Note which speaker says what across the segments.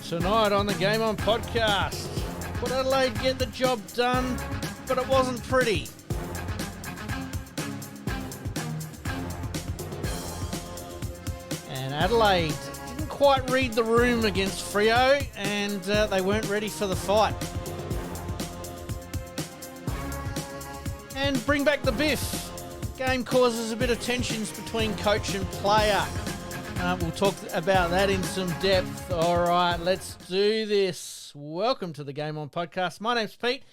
Speaker 1: Tonight on the Game On podcast, would Adelaide get the job done, but it wasn't pretty? And Adelaide didn't quite read the room against Freo, and they weren't ready for the fight. And bring back the biff. Game causes a bit of tensions between coach and player. We'll talk about that in some depth. All right, let's do this. Welcome to the Game On podcast. My name's Pete,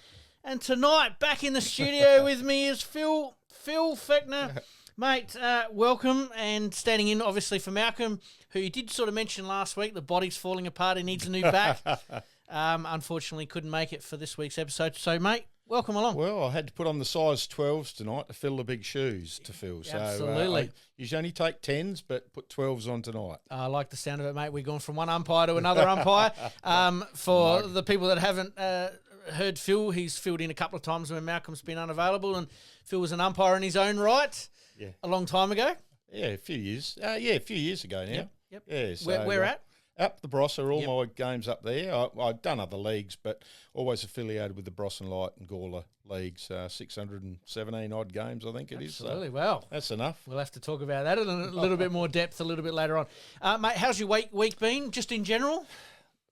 Speaker 1: and tonight back in the studio with me is Phil Fechner. Mate, welcome, and standing in obviously for Malcolm, who you did sort of mention last week, the body's falling apart, he needs a new back. Unfortunately couldn't make it for this week's episode. So, mate, welcome along.
Speaker 2: Well, I had to put on the size 12s tonight to fill the big shoes to fill. So
Speaker 1: absolutely.
Speaker 2: I usually only take 10s, but put 12s on tonight.
Speaker 1: I like the sound of it, mate. We've gone from one umpire to another umpire. For the people that haven't heard Phil, he's filled in a couple of times when Malcolm's been unavailable, and Phil was an umpire in his own right a long time ago.
Speaker 2: Yeah, a few years. A few years ago now.
Speaker 1: Yep.
Speaker 2: Yeah, so,
Speaker 1: where at?
Speaker 2: Up the Barossa, all my games up there. I've done other leagues, but always affiliated with the Barossa and Light and Gawler leagues. 617 odd games, I think it is.
Speaker 1: Absolutely, well.
Speaker 2: That's enough.
Speaker 1: We'll have to talk about that in a little bit more depth a little bit later on. Mate, how's your week been, just in general?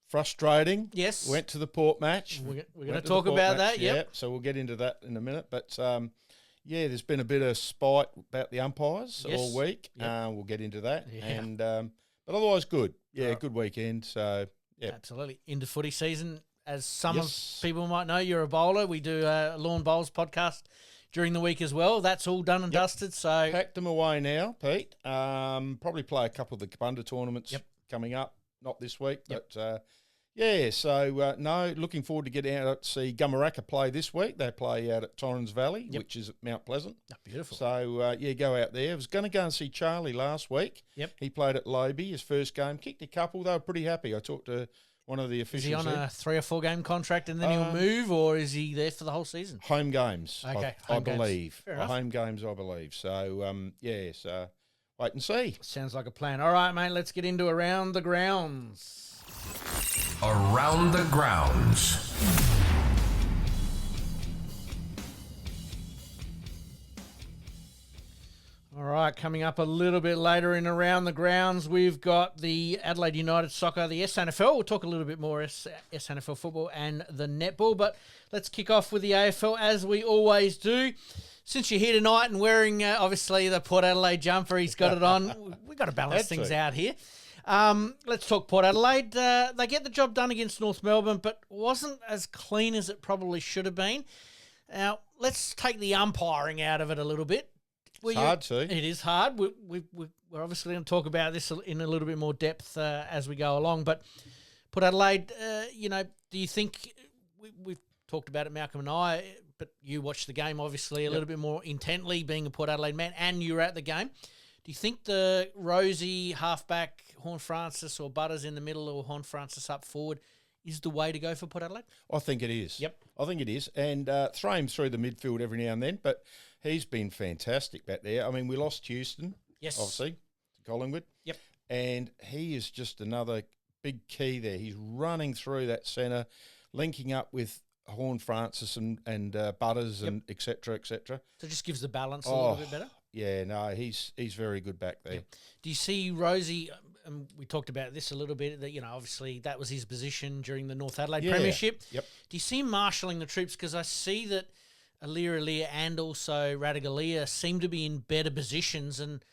Speaker 2: Frustrating.
Speaker 1: Yes.
Speaker 2: Went to the Port match.
Speaker 1: We're going to talk about that,
Speaker 2: yep. So we'll get into that in a minute. But, there's been a bit of spite about the umpires all week. Yep. We'll get into that.
Speaker 1: Yeah.
Speaker 2: And but otherwise, good. Yeah, good weekend. So, yeah.
Speaker 1: Absolutely. Into footy season. As some of people might know, you're a bowler. We do a Lawn Bowls podcast during the week as well. That's all done and dusted. So
Speaker 2: packed them away now, Pete. Probably play a couple of the Kabunda tournaments coming up. Not this week, but looking forward to getting out to see Gumaraka play this week. They play out at Torrens Valley, which is at Mount Pleasant.
Speaker 1: Oh, beautiful.
Speaker 2: So, go out there. I was going to go and see Charlie last week.
Speaker 1: Yep.
Speaker 2: He played at Lobe, his first game, kicked a couple. They were pretty happy. I talked to one of the officials.
Speaker 1: Is he on a 3 or 4 game contract and then he'll move, or is he there for the whole season?
Speaker 2: Home games,
Speaker 1: okay,
Speaker 2: I believe.
Speaker 1: Fair enough.
Speaker 2: Home games, I believe. So, so wait and see.
Speaker 1: Sounds like a plan. All right, mate, let's get into Around the Grounds.
Speaker 3: Around the Grounds.
Speaker 1: All right, coming up a little bit later in Around the Grounds, we've got the Adelaide United soccer, the SANFL. We'll talk a little bit more SANFL football and the netball, but let's kick off with the AFL as we always do. Since you're here tonight and wearing, obviously, the Port Adelaide jumper, he's got it on. We've got to balance things out here. Let's talk Port Adelaide. They get the job done against North Melbourne, but wasn't as clean as it probably should have been. Now, let's take the umpiring out of it a little bit.
Speaker 2: It's hard to.
Speaker 1: It is hard. We're obviously going to talk about this in a little bit more depth as we go along. But Port Adelaide, do you think we've talked about it, Malcolm and I, but you watched the game obviously a little bit more intently, being a Port Adelaide man, and you were at the game. Do you think the Rosie halfback, Horn-Francis, or Butters in the middle, or Horn-Francis up forward is the way to go for Port Adelaide?
Speaker 2: I think it is.
Speaker 1: Yep.
Speaker 2: I think it is. And throw him through the midfield every now and then, but he's been fantastic back there. I mean, we lost Houston, obviously, to Collingwood.
Speaker 1: Yep.
Speaker 2: And he is just another big key there. He's running through that centre, linking up with Horn-Francis and Butters and et cetera, et cetera.
Speaker 1: So it just gives the balance a little bit better?
Speaker 2: Yeah, no, he's very good back there.
Speaker 1: Yep. Do you see Rosie, we talked about this a little bit, that obviously that was his position during the North Adelaide Premiership.
Speaker 2: Yep.
Speaker 1: Do you see him marshalling the troops? Because I see that Aliria and also Radagalia seem to be in better positions, and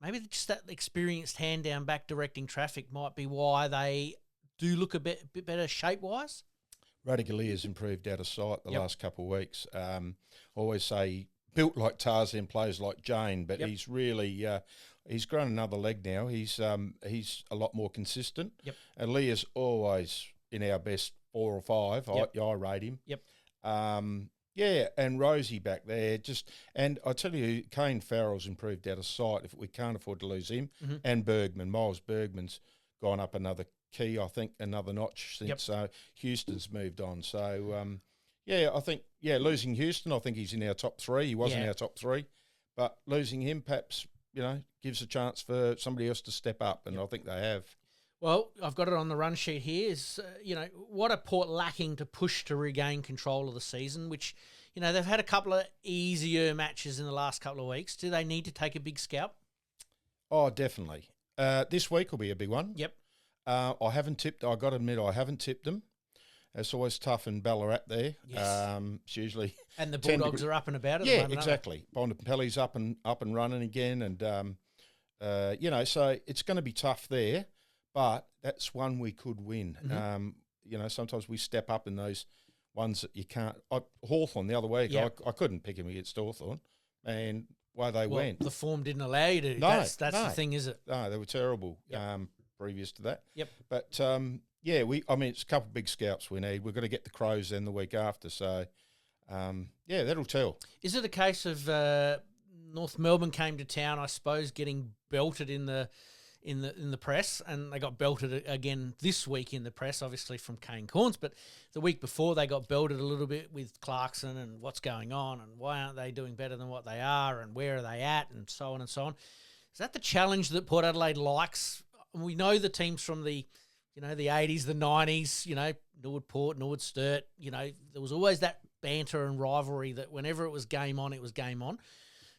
Speaker 1: maybe just that experienced hand down back directing traffic might be why they do look a bit better shape-wise.
Speaker 2: Radagalia's improved out of sight the last couple of weeks. Always say built like Tarzan, plays like Jane, but he's really he's grown another leg now. He's a lot more consistent.
Speaker 1: Yep.
Speaker 2: And Leah's always in our best 4 or 5. I rate him.
Speaker 1: Yep.
Speaker 2: And Rosie back there and I tell you, Kane Farrell's improved out of sight. If we can't afford to lose him, and Bergman, Miles Bergman's gone up another key, I think, another notch since Houston's moved on. So. I think, losing Houston, I think he's in our top 3. He was in our top 3. But losing him perhaps, gives a chance for somebody else to step up, and I think they have.
Speaker 1: Well, I've got it on the run sheet here. What are Port lacking to push to regain control of the season, which, they've had a couple of easier matches in the last couple of weeks. Do they need to take a big scalp?
Speaker 2: Oh, definitely. This week will be a big one.
Speaker 1: Yep.
Speaker 2: I haven't tipped. I got to admit, I haven't tipped them. It's always tough in Ballarat there.
Speaker 1: Yes.
Speaker 2: It's usually
Speaker 1: and the Bulldogs are up and about at the
Speaker 2: yeah,
Speaker 1: moment,
Speaker 2: exactly. Bontempelli's up and running again, and so it's going to be tough there. But that's one we could win.
Speaker 1: Mm-hmm.
Speaker 2: Sometimes we step up in those ones that you can't. Hawthorn the other week,
Speaker 1: Yep.
Speaker 2: I couldn't pick him against Hawthorn, and they went.
Speaker 1: The form didn't allow you to.
Speaker 2: No,
Speaker 1: That's the thing, is it?
Speaker 2: No, they were terrible
Speaker 1: Yep.
Speaker 2: previous to that.
Speaker 1: Yep.
Speaker 2: But it's a couple of big scalps we need. We've got to get the Crows then the week after. So, that'll tell.
Speaker 1: Is it a case of North Melbourne came to town, I suppose, getting belted in the press, and they got belted again this week in the press, obviously from Kane Corns, but the week before they got belted a little bit with Clarkson and what's going on and why aren't they doing better than what they are and where are they at and so on and so on. Is that the challenge that Port Adelaide likes? We know the teams from the 80s, the 90s, Norwood Port, Norwood Sturt, there was always that banter and rivalry that whenever it was game on, it was game on.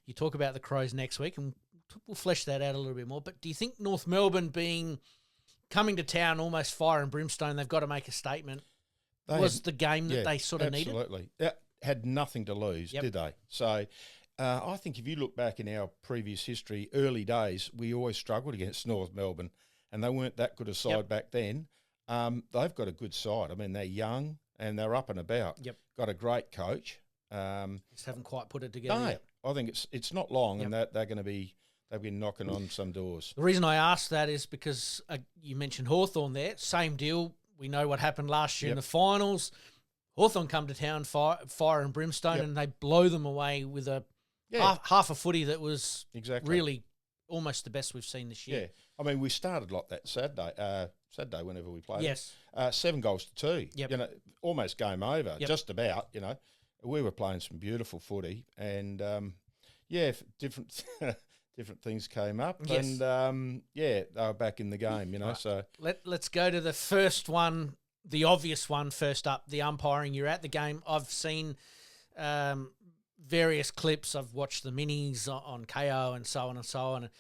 Speaker 1: You talk about the Crows next week, and we'll flesh that out a little bit more. But do you think North Melbourne coming to town almost fire and brimstone, they've got to make a statement, the game that they sort of needed?
Speaker 2: Absolutely. Had nothing to lose, did they? So I think if you look back in our previous history, early days, we always struggled against North Melbourne, and they weren't that good a side back then. They've got a good side. I mean, they're young and they're up and about.
Speaker 1: Yep.
Speaker 2: Got a great coach.
Speaker 1: Just haven't quite put it together yet.
Speaker 2: I think it's not long, and that they're going to be. They've been knocking on some doors.
Speaker 1: The reason I asked that is because you mentioned Hawthorn there. Same deal. We know what happened last year in the finals. Hawthorn come to town, fire and brimstone, and they blow them away with a half a footy that was really almost the best we've seen this year.
Speaker 2: Yeah. I mean, we started like that Saturday whenever we played.
Speaker 1: Yes.
Speaker 2: 7-2.
Speaker 1: Yep.
Speaker 2: Almost game over, just about, We were playing some beautiful footy, and, different... different things came up, and they were back in the game, Right. So
Speaker 1: let's go to the first one, the obvious one first up, the umpiring. You're at the game. I've seen various clips. I've watched the minis on KO and so on and so on.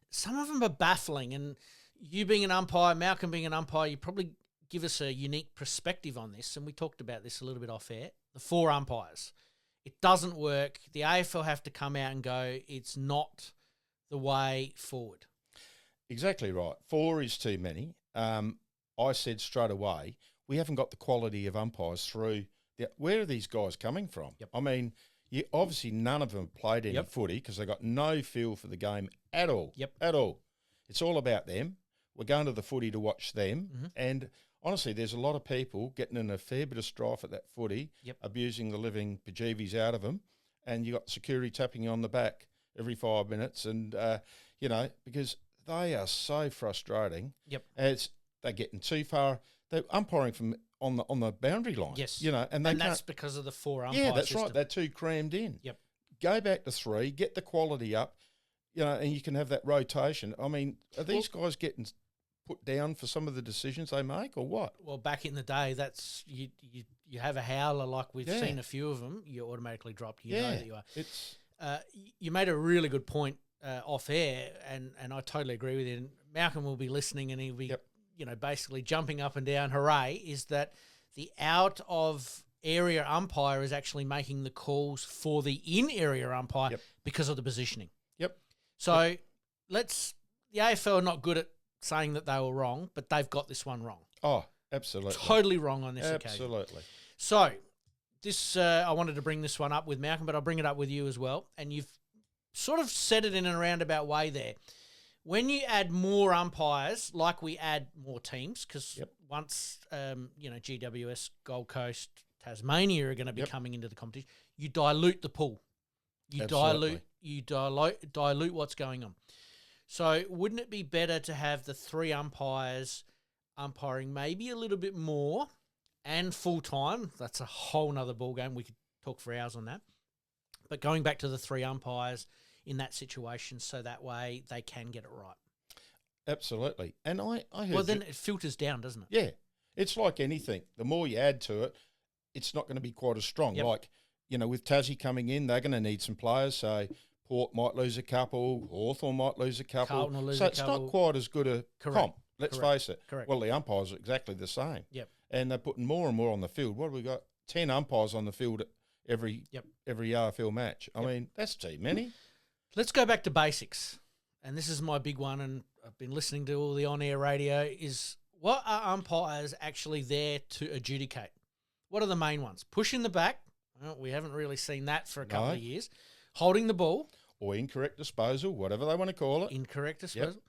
Speaker 1: Some of them are baffling, and you being an umpire, Malcolm being an umpire, you probably give us a unique perspective on this, and we talked about this a little bit off air. The 4 umpires. It doesn't work. The AFL have to come out and go, it's not the way forward.
Speaker 2: Exactly right. 4 is too many. I said straight away, we haven't got the quality of umpires through. Where are these guys coming from?
Speaker 1: Yep.
Speaker 2: I mean, obviously none of them have played any footy because they got no feel for the game at all.
Speaker 1: Yep.
Speaker 2: At all. It's all about them. We're going to the footy to watch them. And honestly, there's a lot of people getting in a fair bit of strife at that footy, abusing the living bejeebies out of them. And you got security tapping you on the back every 5 minutes, and because they are so frustrating.
Speaker 1: Yep,
Speaker 2: they're getting too far. They're umpiring from on the boundary line.
Speaker 1: Yes,
Speaker 2: and
Speaker 1: that's because of the 4 umpire.
Speaker 2: Yeah, that's
Speaker 1: system.
Speaker 2: right. They're too crammed in.
Speaker 1: Yep,
Speaker 2: go back to 3, get the quality up, and you can have that rotation. I mean, are these guys getting put down for some of the decisions they make, or what?
Speaker 1: Well, back in the day, that's you have a howler like we've seen a few of them. You're automatically dropped. You know that you are.
Speaker 2: It's.
Speaker 1: You made a really good point off air, and I totally agree with you. And Malcolm will be listening, and he'll be, basically jumping up and down. Hooray! Is that the out of area umpire is actually making the calls for the in area umpire because of the positioning.
Speaker 2: Yep.
Speaker 1: So the AFL are not good at saying that they were wrong, but they've got this one wrong.
Speaker 2: Oh, absolutely.
Speaker 1: Totally wrong on this occasion.
Speaker 2: Absolutely.
Speaker 1: So. This I wanted to bring this one up with Malcolm, but I'll bring it up with you as well. And you've sort of said it in a roundabout way there. When you add more umpires, like we add more teams, because once GWS, Gold Coast, Tasmania are going to be coming into the competition, you dilute the pool. You dilute what's going on. So wouldn't it be better to have the 3 umpires umpiring maybe a little bit more? And full-time, that's a whole nother ballgame. We could talk for hours on that. But going back to the 3 umpires in that situation so that way they can get it right.
Speaker 2: absolutely. And I heard.
Speaker 1: Well, then it filters down, doesn't it?
Speaker 2: Yeah, it's like anything. The more you add to it, it's not going to be quite as strong.
Speaker 1: Yep.
Speaker 2: Like, with Tassie coming in, they're going to need some players. So Port might lose a couple, Hawthorn might lose a couple.
Speaker 1: Carlton will lose
Speaker 2: so
Speaker 1: a
Speaker 2: it's
Speaker 1: couple.
Speaker 2: not quite as good a comp. Let's face it.
Speaker 1: Correct.
Speaker 2: Well, the umpires are exactly the same.
Speaker 1: Yep.
Speaker 2: And they're putting more and more on the field. What have we got? 10 umpires on the field at every AFL match. I mean, that's too many.
Speaker 1: Let's go back to basics. And this is my big one, and I've been listening to all the on-air radio, is what are umpires actually there to adjudicate? What are the main ones? Pushing the back. Well, we haven't really seen that for a couple of years. Holding the ball.
Speaker 2: Or incorrect disposal, whatever they want to call it.
Speaker 1: Incorrect disposal.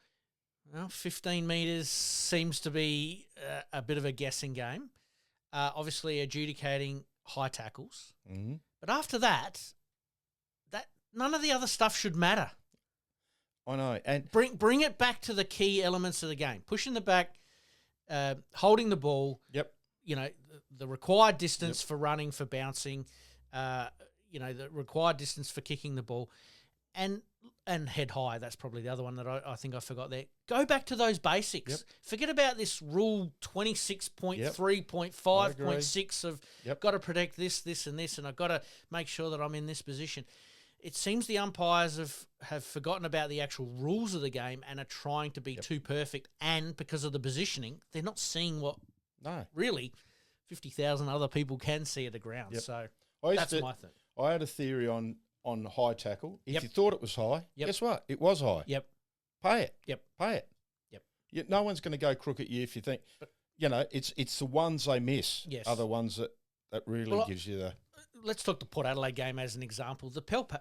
Speaker 1: Well, 15 metres seems to be a bit of a guessing game. Obviously, adjudicating high tackles.
Speaker 2: Mm-hmm.
Speaker 1: But after that, none of the other stuff should matter.
Speaker 2: I know. And
Speaker 1: bring it back to the key elements of the game. Pushing the back, holding the ball.
Speaker 2: Yep.
Speaker 1: The required distance for running, for bouncing, the required distance for kicking the ball, and head high. That's probably the other one that I think I forgot there. Go back to those basics.
Speaker 2: Yep.
Speaker 1: Forget about this rule 26.3.5.6 of got to protect this, and this, and I've got to make sure that I'm in this position. It seems the umpires have forgotten about the actual rules of the game and are trying to be too perfect, and because of the positioning, they're not seeing what really 50,000 other people can see at the ground.
Speaker 2: Yep.
Speaker 1: So
Speaker 2: my
Speaker 1: thing.
Speaker 2: I had a theory on high tackle. If you thought it was high,
Speaker 1: Yep.
Speaker 2: guess what? It was high.
Speaker 1: Yep.
Speaker 2: Pay it.
Speaker 1: Yep.
Speaker 2: Pay it.
Speaker 1: Yep.
Speaker 2: No one's going to go crook at you if you think, it's the ones they miss are the ones that really gives you the...
Speaker 1: Let's talk the Port Adelaide game as an example. The Pepper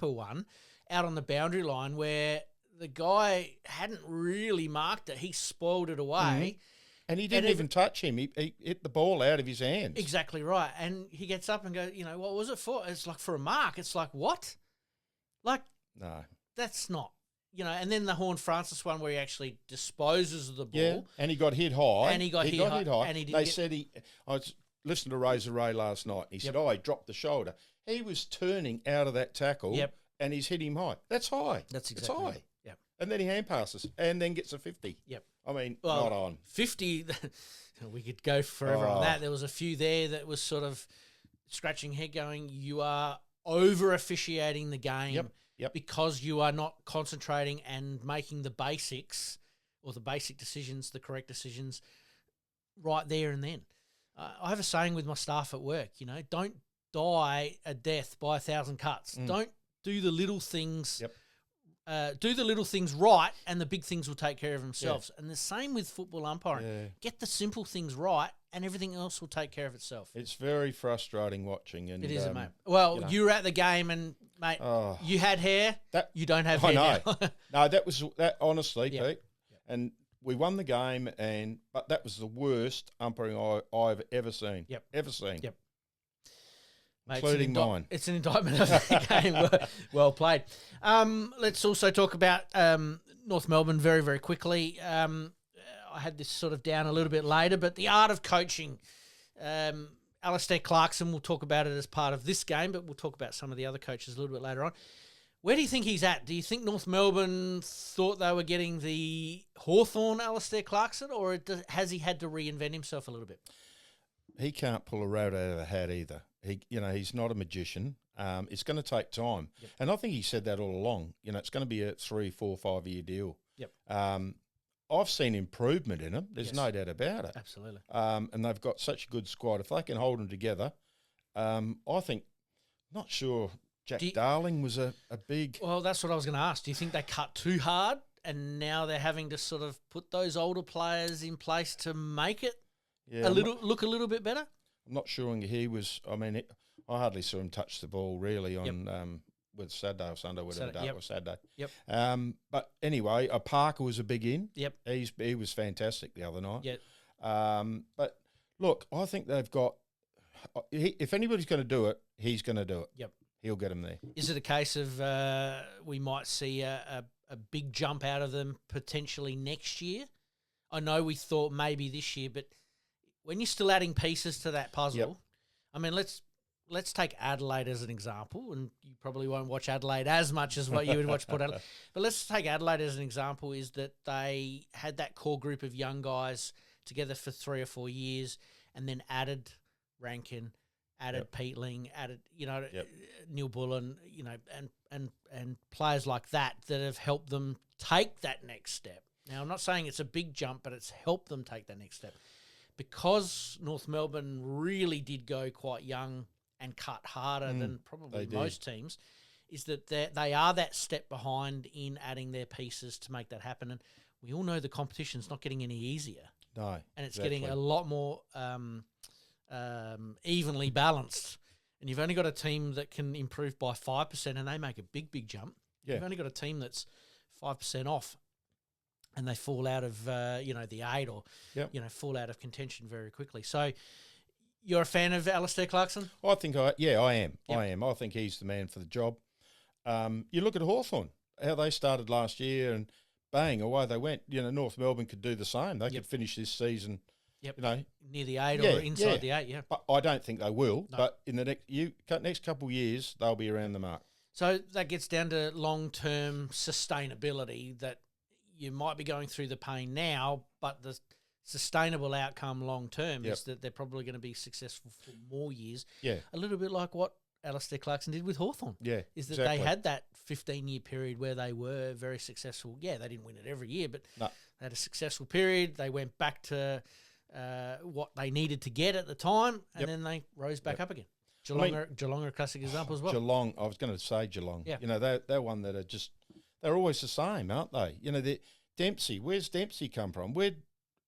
Speaker 1: one out on the boundary line where the guy hadn't really marked it. He spoiled it away.
Speaker 2: Mm-hmm. And he didn't even touch him. He hit the ball out of his hands.
Speaker 1: Exactly right. And he gets up and goes, what was it for? It's like for a mark. It's like, what? Like,
Speaker 2: no.
Speaker 1: That's not. And then the Horn Francis one where he actually disposes of the ball.
Speaker 2: Yeah, and he got hit high.
Speaker 1: And he got hit high. And he didn't
Speaker 2: said I was listening to Razor Ray last night. And he said, he dropped the shoulder. He was turning out of that tackle.
Speaker 1: Yep.
Speaker 2: And he's hit him high. That's high.
Speaker 1: That's exactly
Speaker 2: it's high.
Speaker 1: Right. Yep.
Speaker 2: And then he hand passes and then gets a 50.
Speaker 1: Yep.
Speaker 2: I mean, not on.
Speaker 1: 50, we could go forever on that. There was a few there that was sort of scratching head going, you are over-officiating the game because you are not concentrating and making the basics or the basic decisions, the correct decisions, right there and then. I have a saying with my staff at work, don't die a death by 1,000 cuts. Don't do the little things. Do the little things right, and the big things will take care of themselves. And the same with football umpiring.
Speaker 2: Yeah.
Speaker 1: Get the simple things right, and everything else will take care of itself.
Speaker 2: It's very frustrating watching. And
Speaker 1: it is, mate. Well, you were at the game, and mate, you had hair. You don't have hair now.
Speaker 2: No, that was that. Honestly, Pete, and we won the game, but that was the worst umpiring I've ever seen. Ever seen. Mate, including mine.
Speaker 1: It's an indictment of the game. Well played. Let's also talk about North Melbourne very, very quickly. I had this sort of down a little bit later, but the art of coaching. Alistair Clarkson, we'll talk about it as part of this game, but we'll talk about some of the other coaches a little bit later on. Where do you think he's at? Do you think North Melbourne thought they were getting the Hawthorn Alistair Clarkson, or has he had to reinvent himself a little bit?
Speaker 2: He can't pull a rabbit out of the hat either. He's not a magician. It's going to take time. And I think he said that all along. It's going to be a 3, 4, 5 year deal. I've seen improvement in him. There's no doubt about it.
Speaker 1: Absolutely.
Speaker 2: And they've got such a good squad. If they can hold them together, I think, not sure, Jack Darling was a big...
Speaker 1: Well, that's what I was going to ask. Do you think they cut too hard and now they're having to sort of put those older players in place to make it look a little bit better?
Speaker 2: I'm not sure he was... I mean, I hardly saw him touch the ball really on with Saturday or Sunday, whatever day it was, Saturday. But anyway, Parker was a big in. He was fantastic the other night. But look, I think they've got... if anybody's going to do it, he's going to do it. He'll get them there.
Speaker 1: Is it a case of we might see a big jump out of them potentially next year? I know we thought maybe this year, but when you're still adding pieces to that puzzle, I mean, let's let's take Adelaide as an example, and you probably won't watch Adelaide as much as what you would watch Port Adelaide. But let's take Adelaide as an example, is that they had that core group of young guys together for 3 or 4 years and then added Rankin, added Peatling, added, Neil Bullen, and players like that have helped them take that next step. Now, I'm not saying it's a big jump, but it's helped them take that next step. Because North Melbourne really did go quite young and cut harder than probably most teams, is that they are that step behind in adding their pieces to make that happen. And we all know the competition's not getting any easier.
Speaker 2: No,
Speaker 1: and it's getting a lot more evenly balanced. And you've only got a team that can improve by 5% and they make a big jump.
Speaker 2: Yeah.
Speaker 1: You've only got a team that's 5% off and they fall out of, the 8 or, fall out of contention very quickly. So you're a fan of Alistair Clarkson?
Speaker 2: I think I am.
Speaker 1: Yep.
Speaker 2: I am. I think he's the man for the job. You look at Hawthorn, how they started last year and bang, away they went. North Melbourne could do the same. They could finish this season,
Speaker 1: near the 8 or inside the 8,
Speaker 2: But I don't think they will. No. But in the next couple of years, they'll be around the mark.
Speaker 1: So that gets down to long-term sustainability, that you might be going through the pain now, but the sustainable outcome long-term is that they're probably going to be successful for more years. Yeah. A little bit like what Alistair Clarkson did with Hawthorn.
Speaker 2: Yeah,
Speaker 1: is that they had that 15-year period where they were very successful. Yeah, they didn't win it every year, but they had a successful period. They went back to what they needed to get at the time, and then they rose back up again. Geelong are a classic example as well.
Speaker 2: Geelong, I was going to say Geelong. Yeah. They're one that are just, they're always the same, aren't they? Dempsey, where's Dempsey come from?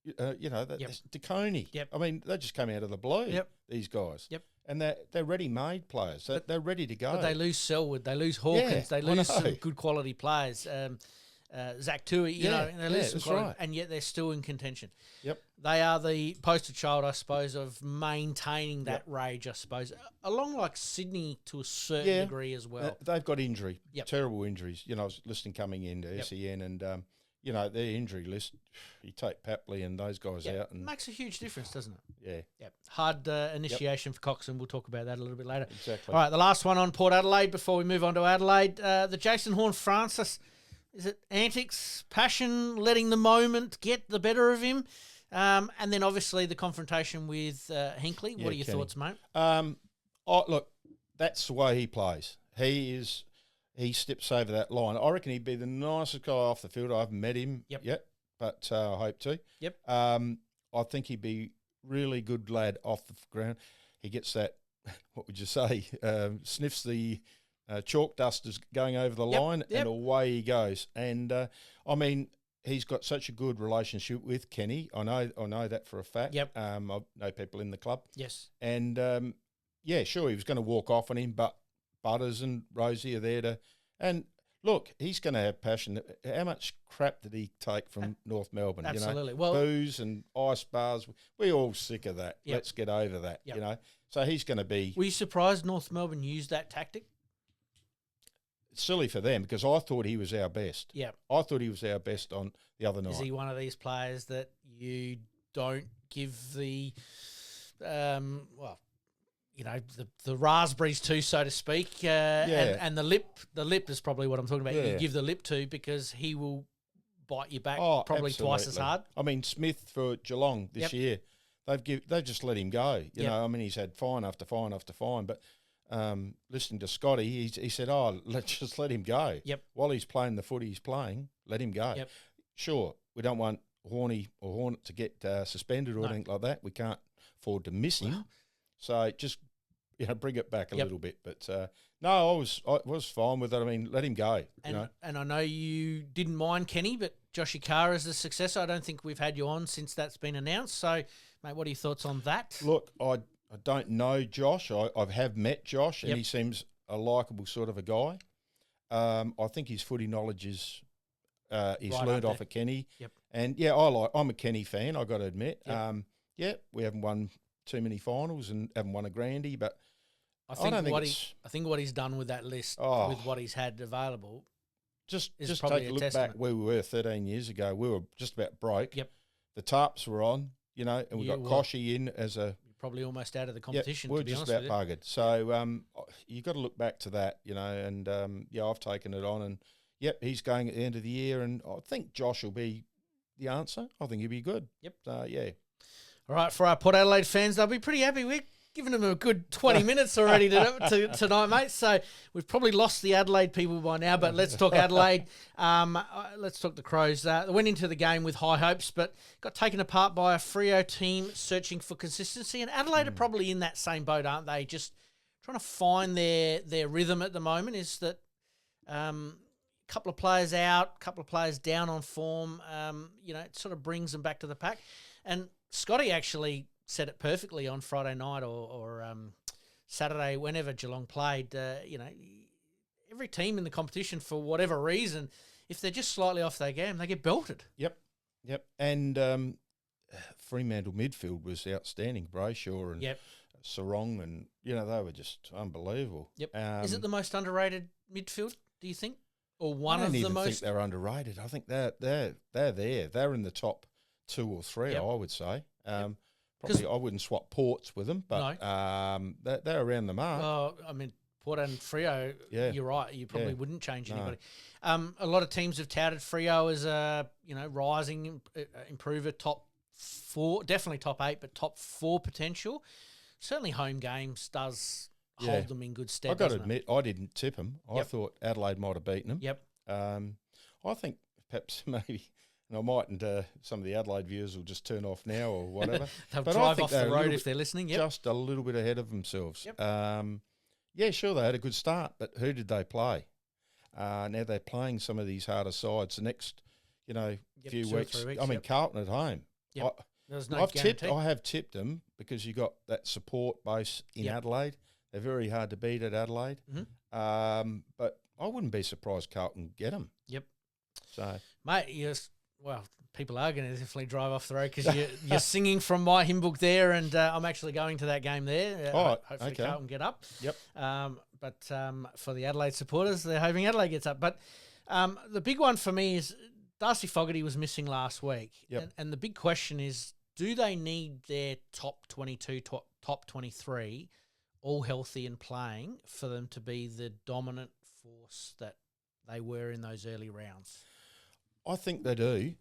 Speaker 2: DeConey.
Speaker 1: Yep.
Speaker 2: I mean, they just came out of the blue, these guys.
Speaker 1: Yep.
Speaker 2: And they're ready-made players. They're ready to go.
Speaker 1: But they lose Selwood, they lose Hawkins, they lose some good quality players. Zach Tui, they lose some quality,
Speaker 2: right.
Speaker 1: And yet they're still in contention.
Speaker 2: Yep.
Speaker 1: They are the poster child, I suppose, of maintaining that rage, I suppose, along like Sydney to a certain degree as well.
Speaker 2: They've got injury, terrible injuries. I was listening coming into SEN and, their injury list, you take Papley and those guys out. And
Speaker 1: it makes a huge difference, doesn't it?
Speaker 2: Yeah.
Speaker 1: Yep. Hard initiation for Coxon. We'll talk about that a little bit later.
Speaker 2: Exactly.
Speaker 1: All right, the last one on Port Adelaide before we move on to Adelaide. The Jason Horne-Francis, is it antics, passion, letting the moment get the better of him? And then obviously the confrontation with Hinkley. What are your thoughts, mate?
Speaker 2: Look, that's the way he plays. He steps over that line. I reckon he'd be the nicest guy off the field. I haven't met him yet, but I hope to.
Speaker 1: Yep.
Speaker 2: I think he'd be really good lad off the ground. He gets that, what would you say, sniffs the chalk dust is going over the line and away he goes. And, he's got such a good relationship with Kenny. I know that for a fact.
Speaker 1: Yep.
Speaker 2: I know people in the club.
Speaker 1: Yes.
Speaker 2: And, sure, he was going to walk off on him, but Butters and Rosie are there to, and look, he's going to have passion. How much crap did he take from North Melbourne?
Speaker 1: Absolutely.
Speaker 2: Well, booze and ice bars. We're all sick of that. Let's get over that. So he's going to be.
Speaker 1: Were you surprised North Melbourne used that tactic?
Speaker 2: It's silly for them because I thought he was our best.
Speaker 1: Yeah,
Speaker 2: I thought he was our best on the other night.
Speaker 1: Is he one of these players that you don't give the, the raspberries to, so to speak, and the lip is probably what I'm talking about. You give the lip to because he will bite you back probably twice as hard.
Speaker 2: I mean, Smith for Geelong this year, they've just let him go. You know, I mean, he's had fine after fine after fine, but listening to Scotty, he said, let's just let him go.
Speaker 1: Yep.
Speaker 2: While he's playing the footy he's playing, let him go.
Speaker 1: Yep.
Speaker 2: Sure, we don't want Horny or Hornet to get suspended or anything like that. We can't afford to miss him. So just bring it back a little bit. But no, I was fine with it. I mean, let him go.
Speaker 1: And I know you didn't mind Kenny, but Joshy Carr is the successor. I don't think we've had you on since that's been announced. So, mate, what are your thoughts on that?
Speaker 2: Look, I don't know Josh. I have met Josh, and he seems a likeable sort of a guy. I think his footy knowledge is he's
Speaker 1: right
Speaker 2: learned off of Kenny.
Speaker 1: Yep.
Speaker 2: And I'm a Kenny fan. I got to admit.
Speaker 1: Yep.
Speaker 2: We haven't won too many finals and haven't won a Grandy, but
Speaker 1: I think what he's done with that list, with what he's had available,
Speaker 2: just take a look back where we were 13 years ago. We were just about broke.
Speaker 1: Yep.
Speaker 2: The tarps were on, and we got Koshy in as a
Speaker 1: probably almost out of the competition.
Speaker 2: We're
Speaker 1: to be
Speaker 2: just
Speaker 1: honest
Speaker 2: about
Speaker 1: with you.
Speaker 2: buggered. So you got to look back to that, and I've taken it on, and he's going at the end of the year, and I think Josh will be the answer. I think he'll be good.
Speaker 1: Yep.
Speaker 2: All
Speaker 1: right, for our Port Adelaide fans, they'll be pretty happy. We're giving them a good 20 minutes already tonight, mate. So we've probably lost the Adelaide people by now, but let's talk Adelaide. Let's talk the Crows. They went into the game with high hopes, but got taken apart by a Freo team searching for consistency. And Adelaide are probably in that same boat, aren't they? Just trying to find their rhythm at the moment. Is that couple of players out, couple of players down on form, it sort of brings them back to the pack. And Scotty actually said it perfectly on Friday night or Saturday, whenever Geelong played. Every team in the competition, for whatever reason, if they're just slightly off their game, they get belted.
Speaker 2: Yep. And Fremantle midfield was outstanding. Brayshaw and Sarong, and they were just unbelievable.
Speaker 1: Yep. Is it the most underrated midfield, do you think? Or one
Speaker 2: of the most? I don't even think they're underrated. I think they're there. They're in the top 2 or 3, I would say. Probably I wouldn't swap Ports with them, but they're around the mark.
Speaker 1: Oh, I mean, Port and Freo, you're right. You probably wouldn't change anybody. A lot of teams have touted Freo as a rising improver, top 4, definitely top 8, but top 4 potential. Certainly, home games does hold them in good stead.
Speaker 2: I've got to admit, I didn't tip them. I thought Adelaide might have beaten them.
Speaker 1: Yep.
Speaker 2: I think perhaps maybe. And I mightn't. Some of the Adelaide viewers will just turn off now or whatever.
Speaker 1: They'll drive off the road if they're listening.
Speaker 2: Just a little bit ahead of themselves.
Speaker 1: Yep.
Speaker 2: Sure, they had a good start, but who did they play? Now they're playing some of these harder sides the next, few weeks. I mean, Carlton at home.
Speaker 1: Yep. There's no guarantee.
Speaker 2: I have tipped them because you got that support base in Adelaide. They're very hard to beat at Adelaide.
Speaker 1: Mm-hmm.
Speaker 2: But I wouldn't be surprised Carlton get them.
Speaker 1: Yep.
Speaker 2: So,
Speaker 1: mate, well, people are going to definitely drive off the road because you're singing from my hymn book there, and I'm actually going to that game there. Hopefully Carlton get up.
Speaker 2: Yep.
Speaker 1: But for the Adelaide supporters, they're hoping Adelaide gets up. But the big one for me is Darcy Fogarty was missing last week.
Speaker 2: Yep.
Speaker 1: And the big question is, do they need their top 22, top 23 all healthy and playing for them to be the dominant force that they were in those early rounds?
Speaker 2: I think they do.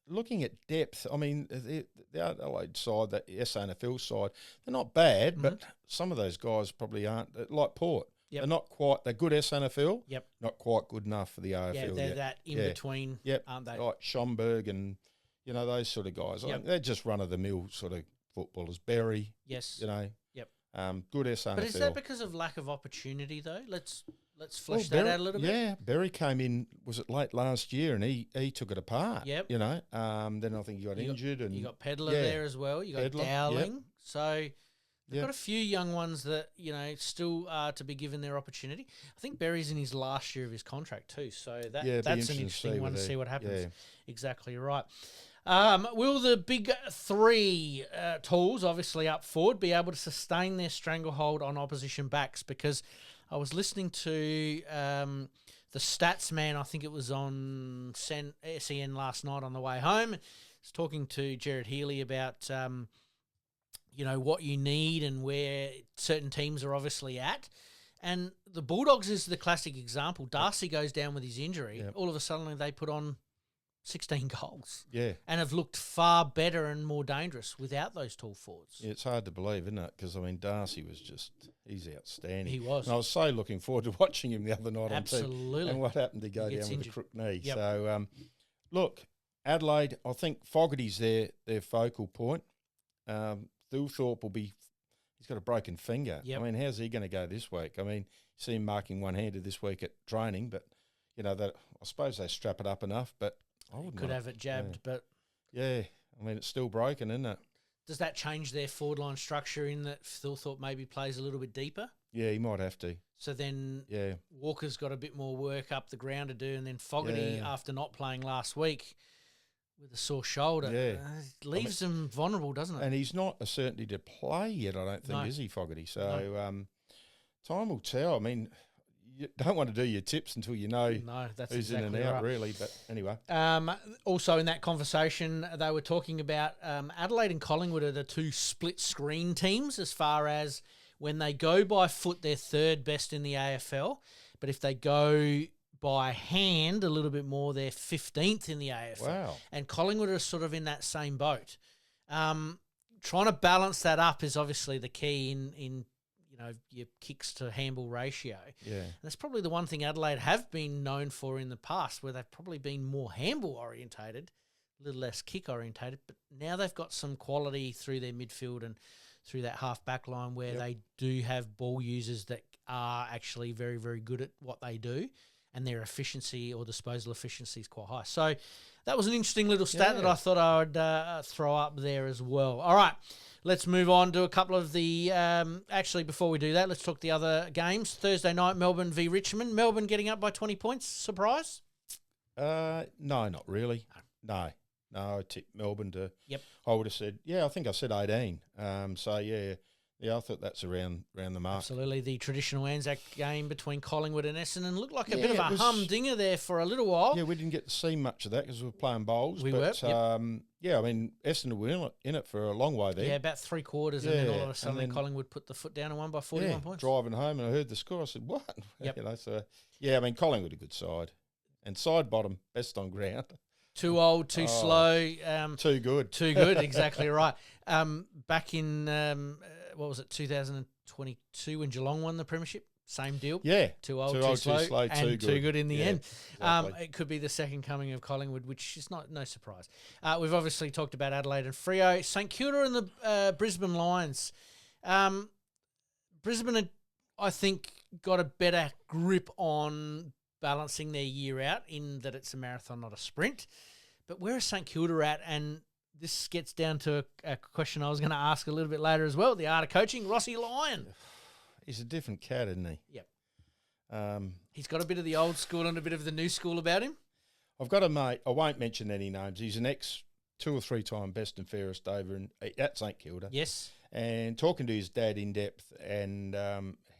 Speaker 2: Looking at depth, I mean, the Adelaide side, the SANFL side, they're not bad, but some of those guys probably aren't, like Port.
Speaker 1: Yep.
Speaker 2: They're not quite, they're good SANFL, not quite good enough for the AFL.
Speaker 1: Yeah, they're that in-between, aren't they?
Speaker 2: Like Schomburg and, those sort of guys. I think they're just run-of-the-mill sort of footballers. Berry, good SANFL.
Speaker 1: But is that because of lack of opportunity, though? Let's flesh that out a little bit.
Speaker 2: Yeah, Berry came in, was it late last year, and he took it apart.
Speaker 1: Yep.
Speaker 2: Then I think he got injured. And
Speaker 1: you got Pedler there as well. You got
Speaker 2: Pedler,
Speaker 1: Dowling. So they've got a few young ones that, still are to be given their opportunity. I think Berry's in his last year of his contract too. So that's an interesting one to see what happens. Yeah. Exactly right. Will the big 3 tools, obviously up forward, be able to sustain their stranglehold on opposition backs? Because I was listening to the Stats Man, I think it was on SEN last night on the way home. I was talking to Jared Healy about, what you need and where certain teams are obviously at. And the Bulldogs is the classic example. Darcy goes down with his injury. Yep. All of a sudden they put on 16 goals.
Speaker 2: Yeah.
Speaker 1: And have looked far better and more dangerous without those tall forwards.
Speaker 2: Yeah, it's hard to believe, isn't it? Because, Darcy was he's outstanding.
Speaker 1: He was.
Speaker 2: And I was so looking forward to watching him the other night on
Speaker 1: TV.
Speaker 2: And what happened to go down with a crook knee.
Speaker 1: Yep.
Speaker 2: So, look, Adelaide, I think Fogarty's their focal point. Thilthorpe he's got a broken finger.
Speaker 1: Yep.
Speaker 2: How's he going to go this week? You see him marking one-handed this week at training, but, that I suppose they strap it up enough, but I wouldn't
Speaker 1: could have it jabbed, but...
Speaker 2: Yeah, it's still broken, isn't it?
Speaker 1: Does that change their forward line structure in that Thilthorpe maybe plays a little bit deeper?
Speaker 2: Yeah, he might have to.
Speaker 1: So then Walker's got a bit more work up the ground to do, and then Fogarty, after not playing last week with a sore shoulder, leaves him vulnerable, doesn't it?
Speaker 2: And he's not a certainty to play yet, I don't think, is he, Fogarty? So time will tell. you don't want to do your tips until you know
Speaker 1: No, that's
Speaker 2: who's
Speaker 1: exactly
Speaker 2: in and out,
Speaker 1: right.
Speaker 2: really. But anyway.
Speaker 1: Also in that conversation, they were talking about Adelaide and Collingwood are the two split screen teams as far as when they go by foot, they're third best in the AFL. But if they go by hand a little bit more, they're 15th in the AFL.
Speaker 2: Wow.
Speaker 1: And Collingwood are sort of in that same boat. Trying to balance that up is obviously the key in your kicks to handball ratio.
Speaker 2: Yeah.
Speaker 1: And that's probably the one thing Adelaide have been known for in the past, where they've probably been more handball orientated, a little less kick orientated. But now they've got some quality through their midfield and through that half back line where they do have ball users that are actually very, very good at what they do, and their efficiency or disposal efficiency is quite high. So that was an interesting little stat that I thought I would throw up there as well. All right. Let's move on to a couple of the... actually, before we do that, let's talk the other games. Thursday night, Melbourne v Richmond. Melbourne getting up by 20 points. Surprise?
Speaker 2: No, not really. No, I tipped Melbourne to...
Speaker 1: Yep.
Speaker 2: I would have said... Yeah, I think I said 18. So, yeah, I thought that's around the mark.
Speaker 1: Absolutely. The traditional Anzac game between Collingwood and Essendon looked like a
Speaker 2: Yeah,
Speaker 1: bit of
Speaker 2: it
Speaker 1: a
Speaker 2: was-
Speaker 1: humdinger there for a little while.
Speaker 2: Yeah, we didn't get to see much of that because we were playing bowls.
Speaker 1: We
Speaker 2: but,
Speaker 1: were, yep.
Speaker 2: Yeah, I mean, Essendon were in it for a long way there.
Speaker 1: Yeah, about three quarters, and then all of
Speaker 2: Yeah,
Speaker 1: a sudden
Speaker 2: and then-
Speaker 1: Collingwood put the foot down and won by 41 points.
Speaker 2: Driving home and I heard the score. I said, what?
Speaker 1: Yep.
Speaker 2: So, yeah, I mean, Collingwood a good side. And side bottom, best on ground.
Speaker 1: Too old, too slow.
Speaker 2: Too good.
Speaker 1: Too good, exactly right. Back in, what was it, 2022 when Geelong won the premiership? Same deal.
Speaker 2: Yeah.
Speaker 1: Too old, too slow, and
Speaker 2: too
Speaker 1: too good in the end.
Speaker 2: exactly.
Speaker 1: It could be the second coming of Collingwood, which is no surprise. We've obviously talked about Adelaide and Freo. St Kilda and the Brisbane Lions. Brisbane, I think, got a better grip on balancing their year out in that it's a marathon, not a sprint. But where is St Kilda at? And this gets down to a question I was going to ask a little bit later as well. The art of coaching, Rossi Lyon.
Speaker 2: He's a different cat, isn't he?
Speaker 1: Yep. He's got a bit of the old school and a bit of the new school about him.
Speaker 2: I've got a mate, I won't mention any names. He's an ex 2 or 3 time best and fairest over at St Kilda.
Speaker 1: Yes.
Speaker 2: And talking to his dad in depth, and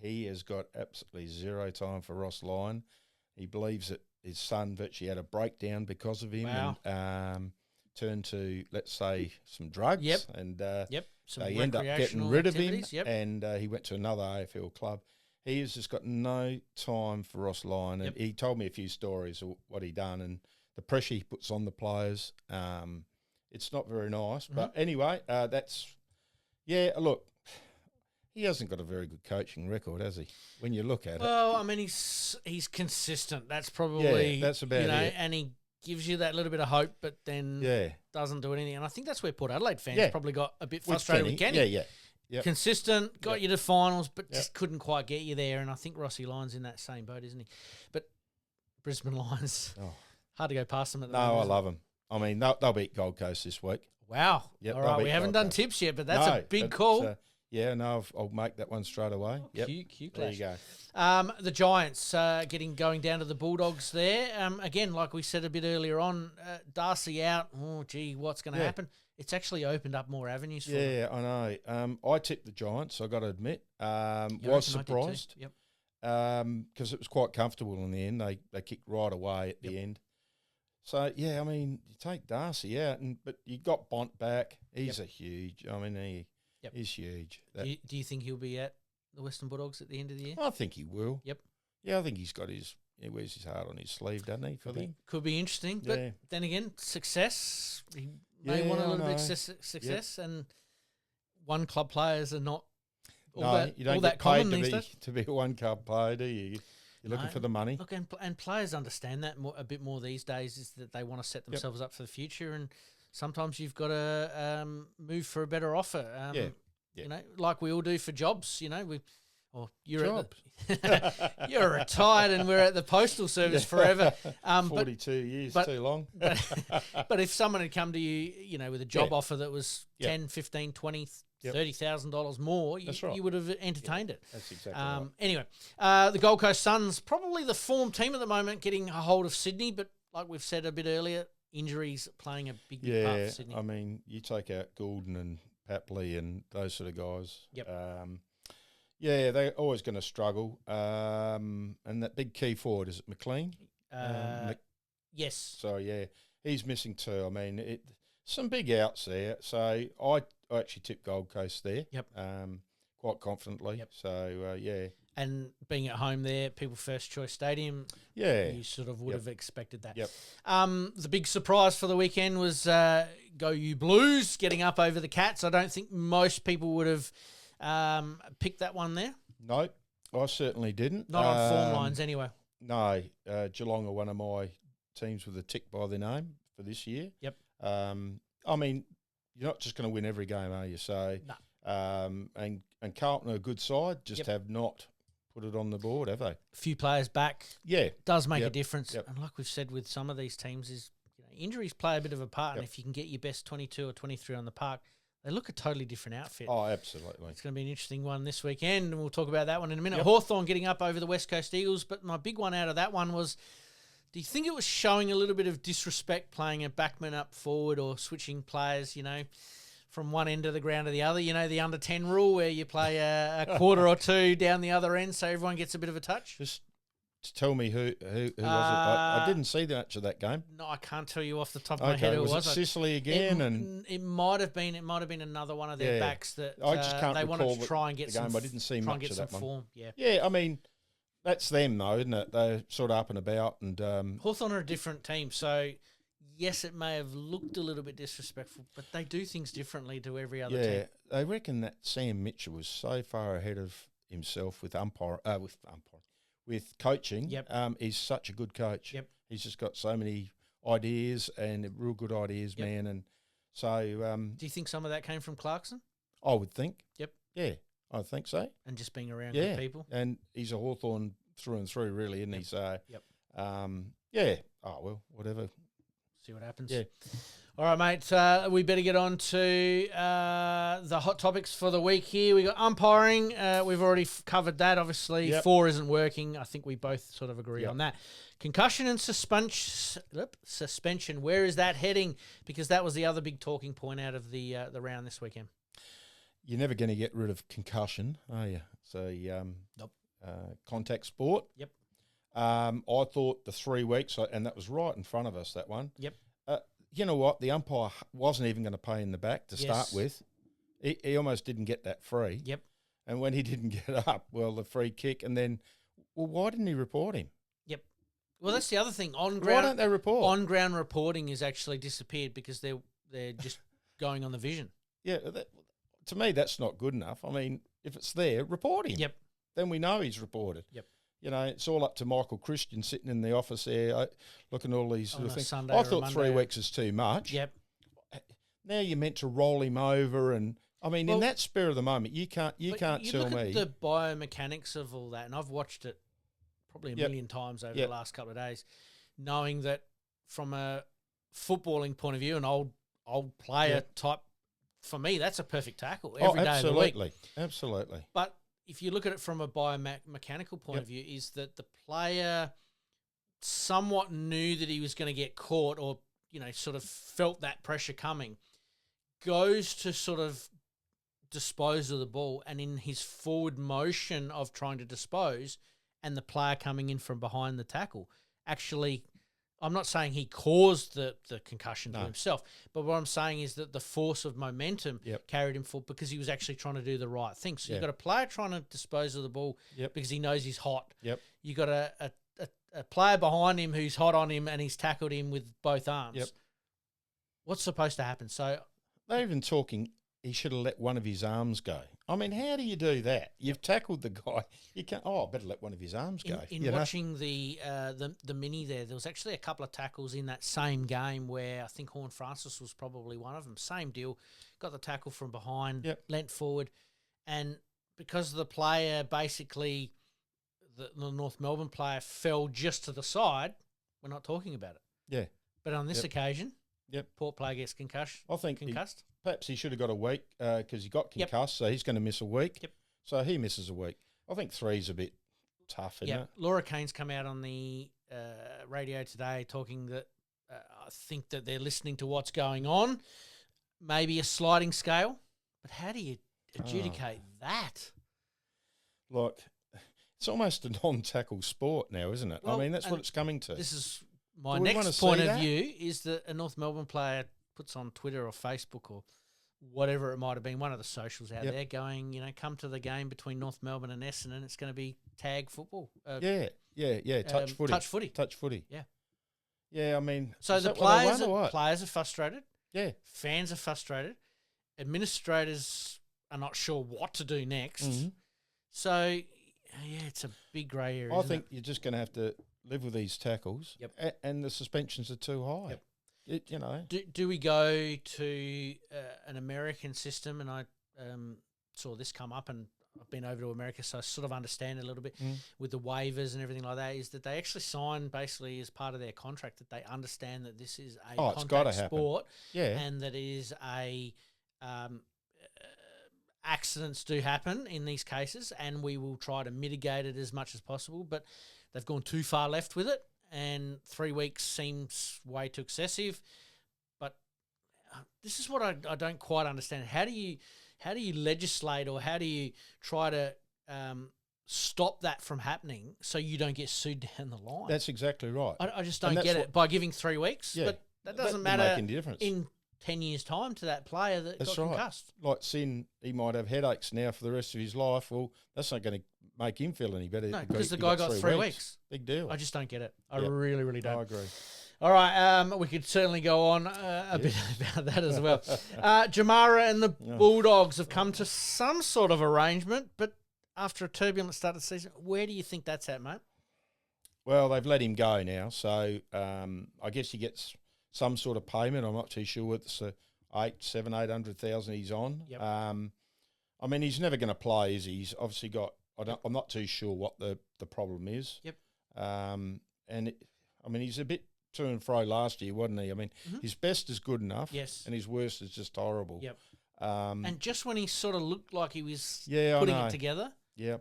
Speaker 2: he has got absolutely zero time for Ross Lyon. He believes that his son virtually had a breakdown because of him.
Speaker 1: Wow.
Speaker 2: And turned to, let's say, some drugs.
Speaker 1: Yep.
Speaker 2: And
Speaker 1: Some
Speaker 2: they end up getting
Speaker 1: recreational
Speaker 2: rid of him.
Speaker 1: activities, yep.
Speaker 2: And he went to another AFL club. He has just got no time for Ross Lyon. And he told me a few stories of what he done and the pressure he puts on the players. It's not very nice.
Speaker 1: Mm-hmm.
Speaker 2: But anyway, look, he hasn't got a very good coaching record, has he? When you look at it.
Speaker 1: Well, I mean, he's consistent. That's probably
Speaker 2: that's about it.
Speaker 1: And he gives you that little bit of hope, but then doesn't do anything. And I think that's where Port Adelaide fans probably got a bit frustrated with Kenny.
Speaker 2: Yeah. Yep.
Speaker 1: Consistent, got you to finals, but just couldn't quite get you there. And I think Rossi Lyon's in that same boat, isn't he? But Brisbane Lions, hard to go past them at the moment.
Speaker 2: No, I love them. I mean, they'll beat Gold Coast this week.
Speaker 1: Wow.
Speaker 2: Yep,
Speaker 1: all right, we haven't done tips yet, but that's a big call.
Speaker 2: I'll make that one straight away. Yep.
Speaker 1: Cute
Speaker 2: There you go.
Speaker 1: The Giants going down to the Bulldogs there. Again, like we said a bit earlier on, Darcy out. Oh, gee, what's going to happen? It's actually opened up more avenues for them.
Speaker 2: Yeah, I know. I tipped the Giants, I got to admit. Was surprised.
Speaker 1: Yep.
Speaker 2: Because it was quite comfortable in the end. They kicked right away at the end. So, yeah, I mean, you take Darcy out, but you got Bont back. He's a huge, I mean, he's huge.
Speaker 1: Do you think he'll be at the Western Bulldogs at the end of the year?
Speaker 2: I think he will.
Speaker 1: Yep.
Speaker 2: Yeah, I think he's got he wears his heart on his sleeve, doesn't he, for them?
Speaker 1: Could be interesting. But then again, success. He may want a little bit of success, and one club players are not
Speaker 2: you don't
Speaker 1: that
Speaker 2: get
Speaker 1: common
Speaker 2: paid
Speaker 1: these days.
Speaker 2: to be a one club player, do you? You're looking for the money.
Speaker 1: Look, and players understand that a bit more these days, is that they want to set themselves up for the future, and sometimes you've got to move for a better offer. You know, like we all do for jobs. You know, you're retired and we're at the postal service forever.
Speaker 2: 42 years, too long.
Speaker 1: But if someone had come to you, you know, with a job offer that was $10, $15, $20, $30,000 more, you would have entertained it.
Speaker 2: That's exactly right.
Speaker 1: Anyway, the Gold Coast Suns, probably the form team at the moment, getting a hold of Sydney, but like we've said a bit earlier, injuries playing a big part for Sydney.
Speaker 2: I mean, you take out Goulden and Papley and those sort of guys.
Speaker 1: Yep.
Speaker 2: Yeah, they're always going to struggle. And that big key forward, is it McLean?
Speaker 1: Yes.
Speaker 2: So, yeah, he's missing too. I mean, some big outs there. So, I actually tipped Gold Coast there.
Speaker 1: Yep.
Speaker 2: Quite confidently.
Speaker 1: Yep.
Speaker 2: So, yeah.
Speaker 1: And being at home there, People First Choice Stadium,
Speaker 2: Yeah.
Speaker 1: you sort of would have expected that.
Speaker 2: Yep.
Speaker 1: The big surprise for the weekend was Go You Blues getting up over the Cats. I don't think most people would have picked that one there.
Speaker 2: No, I certainly didn't.
Speaker 1: Not on form lines anyway.
Speaker 2: No, Geelong are one of my teams with a tick by their name for this year.
Speaker 1: Yep.
Speaker 2: I mean, you're not just going to win every game, are you? So,
Speaker 1: no.
Speaker 2: And Carlton are a good side, just have not put it on the board, have they?
Speaker 1: A few players back.
Speaker 2: Yeah.
Speaker 1: Does make a difference.
Speaker 2: Yep.
Speaker 1: And like we've said with some of these teams is injuries play a bit of a part. And if you can get your best 22 or 23 on the park, they look a totally different outfit.
Speaker 2: Oh, absolutely.
Speaker 1: It's going to be an interesting one this weekend, and we'll talk about that one in a minute.
Speaker 2: Yep.
Speaker 1: Hawthorn getting up over the West Coast Eagles, but my big one out of that one was, do you think it was showing a little bit of disrespect playing a backman up forward or switching players, from one end of the ground to the other? The under 10 rule where you play a quarter or two down the other end so everyone gets a bit of a touch?
Speaker 2: Just tell me who was it? I didn't see much of that game.
Speaker 1: No, I can't tell you off the top of my head who it was.
Speaker 2: It Sicily again?
Speaker 1: It might have been another one of their backs that
Speaker 2: I just can't
Speaker 1: they
Speaker 2: recall
Speaker 1: wanted to try and get
Speaker 2: the game.
Speaker 1: some.
Speaker 2: I didn't see much of that one.
Speaker 1: Form. Yeah.
Speaker 2: Yeah, I mean, that's them though, isn't it? They're sort of up and about, and
Speaker 1: Hawthorn are a different team, so yes, it may have looked a little bit disrespectful, but they do things differently to every other team.
Speaker 2: Yeah, I reckon that Sam Mitchell was so far ahead of himself with with coaching.
Speaker 1: Yep.
Speaker 2: He's such a good coach.
Speaker 1: Yep.
Speaker 2: He's just got so many ideas and real good ideas, man. And so,
Speaker 1: do you think some of that came from Clarkson?
Speaker 2: I would think.
Speaker 1: Yep.
Speaker 2: Yeah, I think so.
Speaker 1: And just being around good people.
Speaker 2: And he's a Hawthorn through and through, really, isn't he? So,
Speaker 1: yep.
Speaker 2: Yeah. Oh well, whatever.
Speaker 1: See what happens.
Speaker 2: Yeah.
Speaker 1: All right, mate. We better get on to the hot topics for the week here. We got umpiring. We've already covered that. Obviously, 4 isn't working. I think we both sort of agree on that. Concussion and suspension. Where is that heading? Because that was the other big talking point out of the round this weekend.
Speaker 2: You're never going to get rid of concussion, are you? So,
Speaker 1: nope.
Speaker 2: Contact sport.
Speaker 1: Yep.
Speaker 2: I thought the 3 weeks, and that was right in front of us, that one.
Speaker 1: Yep.
Speaker 2: You know what? The umpire wasn't even going to pay in the back to start with. He almost didn't get that free.
Speaker 1: Yep.
Speaker 2: And when he didn't get up, well, the free kick, and then, why didn't he report him?
Speaker 1: Yep. Well, that's the other thing.
Speaker 2: Why don't they report?
Speaker 1: On-ground reporting has actually disappeared because they're just going on the vision.
Speaker 2: Yeah, to me, that's not good enough. I mean, if it's there, report him.
Speaker 1: Yep.
Speaker 2: Then we know he's reported.
Speaker 1: Yep.
Speaker 2: It's all up to Michael Christian sitting in the office there, looking at all these sort of things.
Speaker 1: Sunday
Speaker 2: I
Speaker 1: or
Speaker 2: thought
Speaker 1: Monday
Speaker 2: 3 weeks is too much.
Speaker 1: Yep.
Speaker 2: Now you're meant to roll him over, and I mean, in that spur of the moment, you can't tell
Speaker 1: look
Speaker 2: me
Speaker 1: at the biomechanics of all that, and I've watched it probably a million times over the last couple of days, knowing that from a footballing point of view, an old player type, for me, that's a perfect tackle every day of the week.
Speaker 2: Absolutely.
Speaker 1: But if you look at it from a biomechanical point of view, is that the player somewhat knew that he was going to get caught, or sort of felt that pressure coming, goes to sort of dispose of the ball, and in his forward motion of trying to dispose, and the player coming in from behind the tackle, actually, I'm not saying he caused the concussion to himself, but what I'm saying is that the force of momentum carried him forward because he was actually trying to do the right thing. So you've got a player trying to dispose of the ball because he knows he's hot.
Speaker 2: Yep.
Speaker 1: You've got a player behind him who's hot on him and he's tackled him with both arms.
Speaker 2: Yep.
Speaker 1: What's supposed to happen? So
Speaker 2: they're even talking he should have let one of his arms go. I mean, how do you do that? You've tackled the guy. You can't. I better let one of his arms go.
Speaker 1: In watching the mini there was actually a couple of tackles in that same game where I think Horn Francis was probably one of them. Same deal. Got the tackle from behind, leant forward, and because the player basically, the North Melbourne player fell just to the side, we're not talking about it.
Speaker 2: Yeah.
Speaker 1: But on this occasion, Port player gets concussed.
Speaker 2: I think
Speaker 1: concussed.
Speaker 2: Perhaps he should have got a week because he got concussed, so he's going to miss a week.
Speaker 1: Yep.
Speaker 2: So he misses a week. I think 3's a bit tough, isn't it?
Speaker 1: Laura Kane's come out on the radio today talking that I think that they're listening to what's going on. Maybe a sliding scale. But how do you adjudicate that?
Speaker 2: like, it's almost a non-tackle sport now, isn't it?
Speaker 1: Well,
Speaker 2: I mean, that's
Speaker 1: and
Speaker 2: what it's coming to.
Speaker 1: This is my
Speaker 2: Do we wanna
Speaker 1: next
Speaker 2: see
Speaker 1: point of
Speaker 2: that?
Speaker 1: view is that a North Melbourne player puts on Twitter or Facebook or whatever it might have been, one of the socials out
Speaker 2: Yep.
Speaker 1: there going, come to the game between North Melbourne and Essendon. It's going to be tag football.
Speaker 2: Yeah. Touch footy.
Speaker 1: Touch footy.
Speaker 2: Yeah. Yeah, I mean,
Speaker 1: So
Speaker 2: is
Speaker 1: the
Speaker 2: that what they
Speaker 1: players,
Speaker 2: want or what?
Speaker 1: players are frustrated.
Speaker 2: Yeah.
Speaker 1: Fans are frustrated. Administrators are not sure what to do next.
Speaker 2: Mhm.
Speaker 1: So, yeah, it's a big grey area.
Speaker 2: I
Speaker 1: isn't
Speaker 2: think
Speaker 1: it?
Speaker 2: you're just going to have to live with these tackles.
Speaker 1: Yep.
Speaker 2: And the suspensions are too high.
Speaker 1: Yep. Do we go to an American system? And I saw this come up, and I've been over to America, so I sort of understand it a little bit with the waivers and everything like that. Is that they actually sign basically as part of their contract that they understand that this is a
Speaker 2: Oh, it's gotta
Speaker 1: contact
Speaker 2: happen.
Speaker 1: sport,
Speaker 2: Yeah.
Speaker 1: and that it is a accidents do happen in these cases, and we will try to mitigate it as much as possible. But they've gone too far left with it, and 3 weeks seems way too excessive. But this is what I don't quite understand. How do you legislate, or how do you try to stop that from happening so you don't get sued down the line?
Speaker 2: That's exactly right.
Speaker 1: I just
Speaker 2: And
Speaker 1: don't
Speaker 2: that's
Speaker 1: get it by giving 3 weeks.
Speaker 2: Yeah.
Speaker 1: But that doesn't
Speaker 2: doesn't
Speaker 1: matter
Speaker 2: make any difference.
Speaker 1: in 10 years' time to that player that
Speaker 2: That's
Speaker 1: got
Speaker 2: right.
Speaker 1: concussed.
Speaker 2: Like Sin, he might have headaches now for the rest of his life. Well, that's not going to make him feel any better.
Speaker 1: No,
Speaker 2: He
Speaker 1: because the
Speaker 2: he
Speaker 1: guy got 3 weeks.
Speaker 2: Big deal.
Speaker 1: I just don't get it. I
Speaker 2: Yeah.
Speaker 1: really, really don't.
Speaker 2: I agree.
Speaker 1: All right, we could certainly go on a bit about that as well. Jamara and the Bulldogs have come to some sort of arrangement, but after a turbulent start of the season, where do you think that's at, mate?
Speaker 2: Well, they've let him go now, so I guess he gets some sort of payment. I'm not too sure it's 800,000 he's on.
Speaker 1: Yep.
Speaker 2: I mean, he's never going to play, is he? He's obviously got. I'm not too sure what the problem is.
Speaker 1: Yep.
Speaker 2: He's a bit to and fro last year, wasn't he? I mean, his best is good enough.
Speaker 1: Yes.
Speaker 2: And his worst is just horrible.
Speaker 1: Yep.
Speaker 2: Um,
Speaker 1: And just when he sort of looked like he was
Speaker 2: Yeah, I
Speaker 1: putting
Speaker 2: know.
Speaker 1: it together,
Speaker 2: yeah.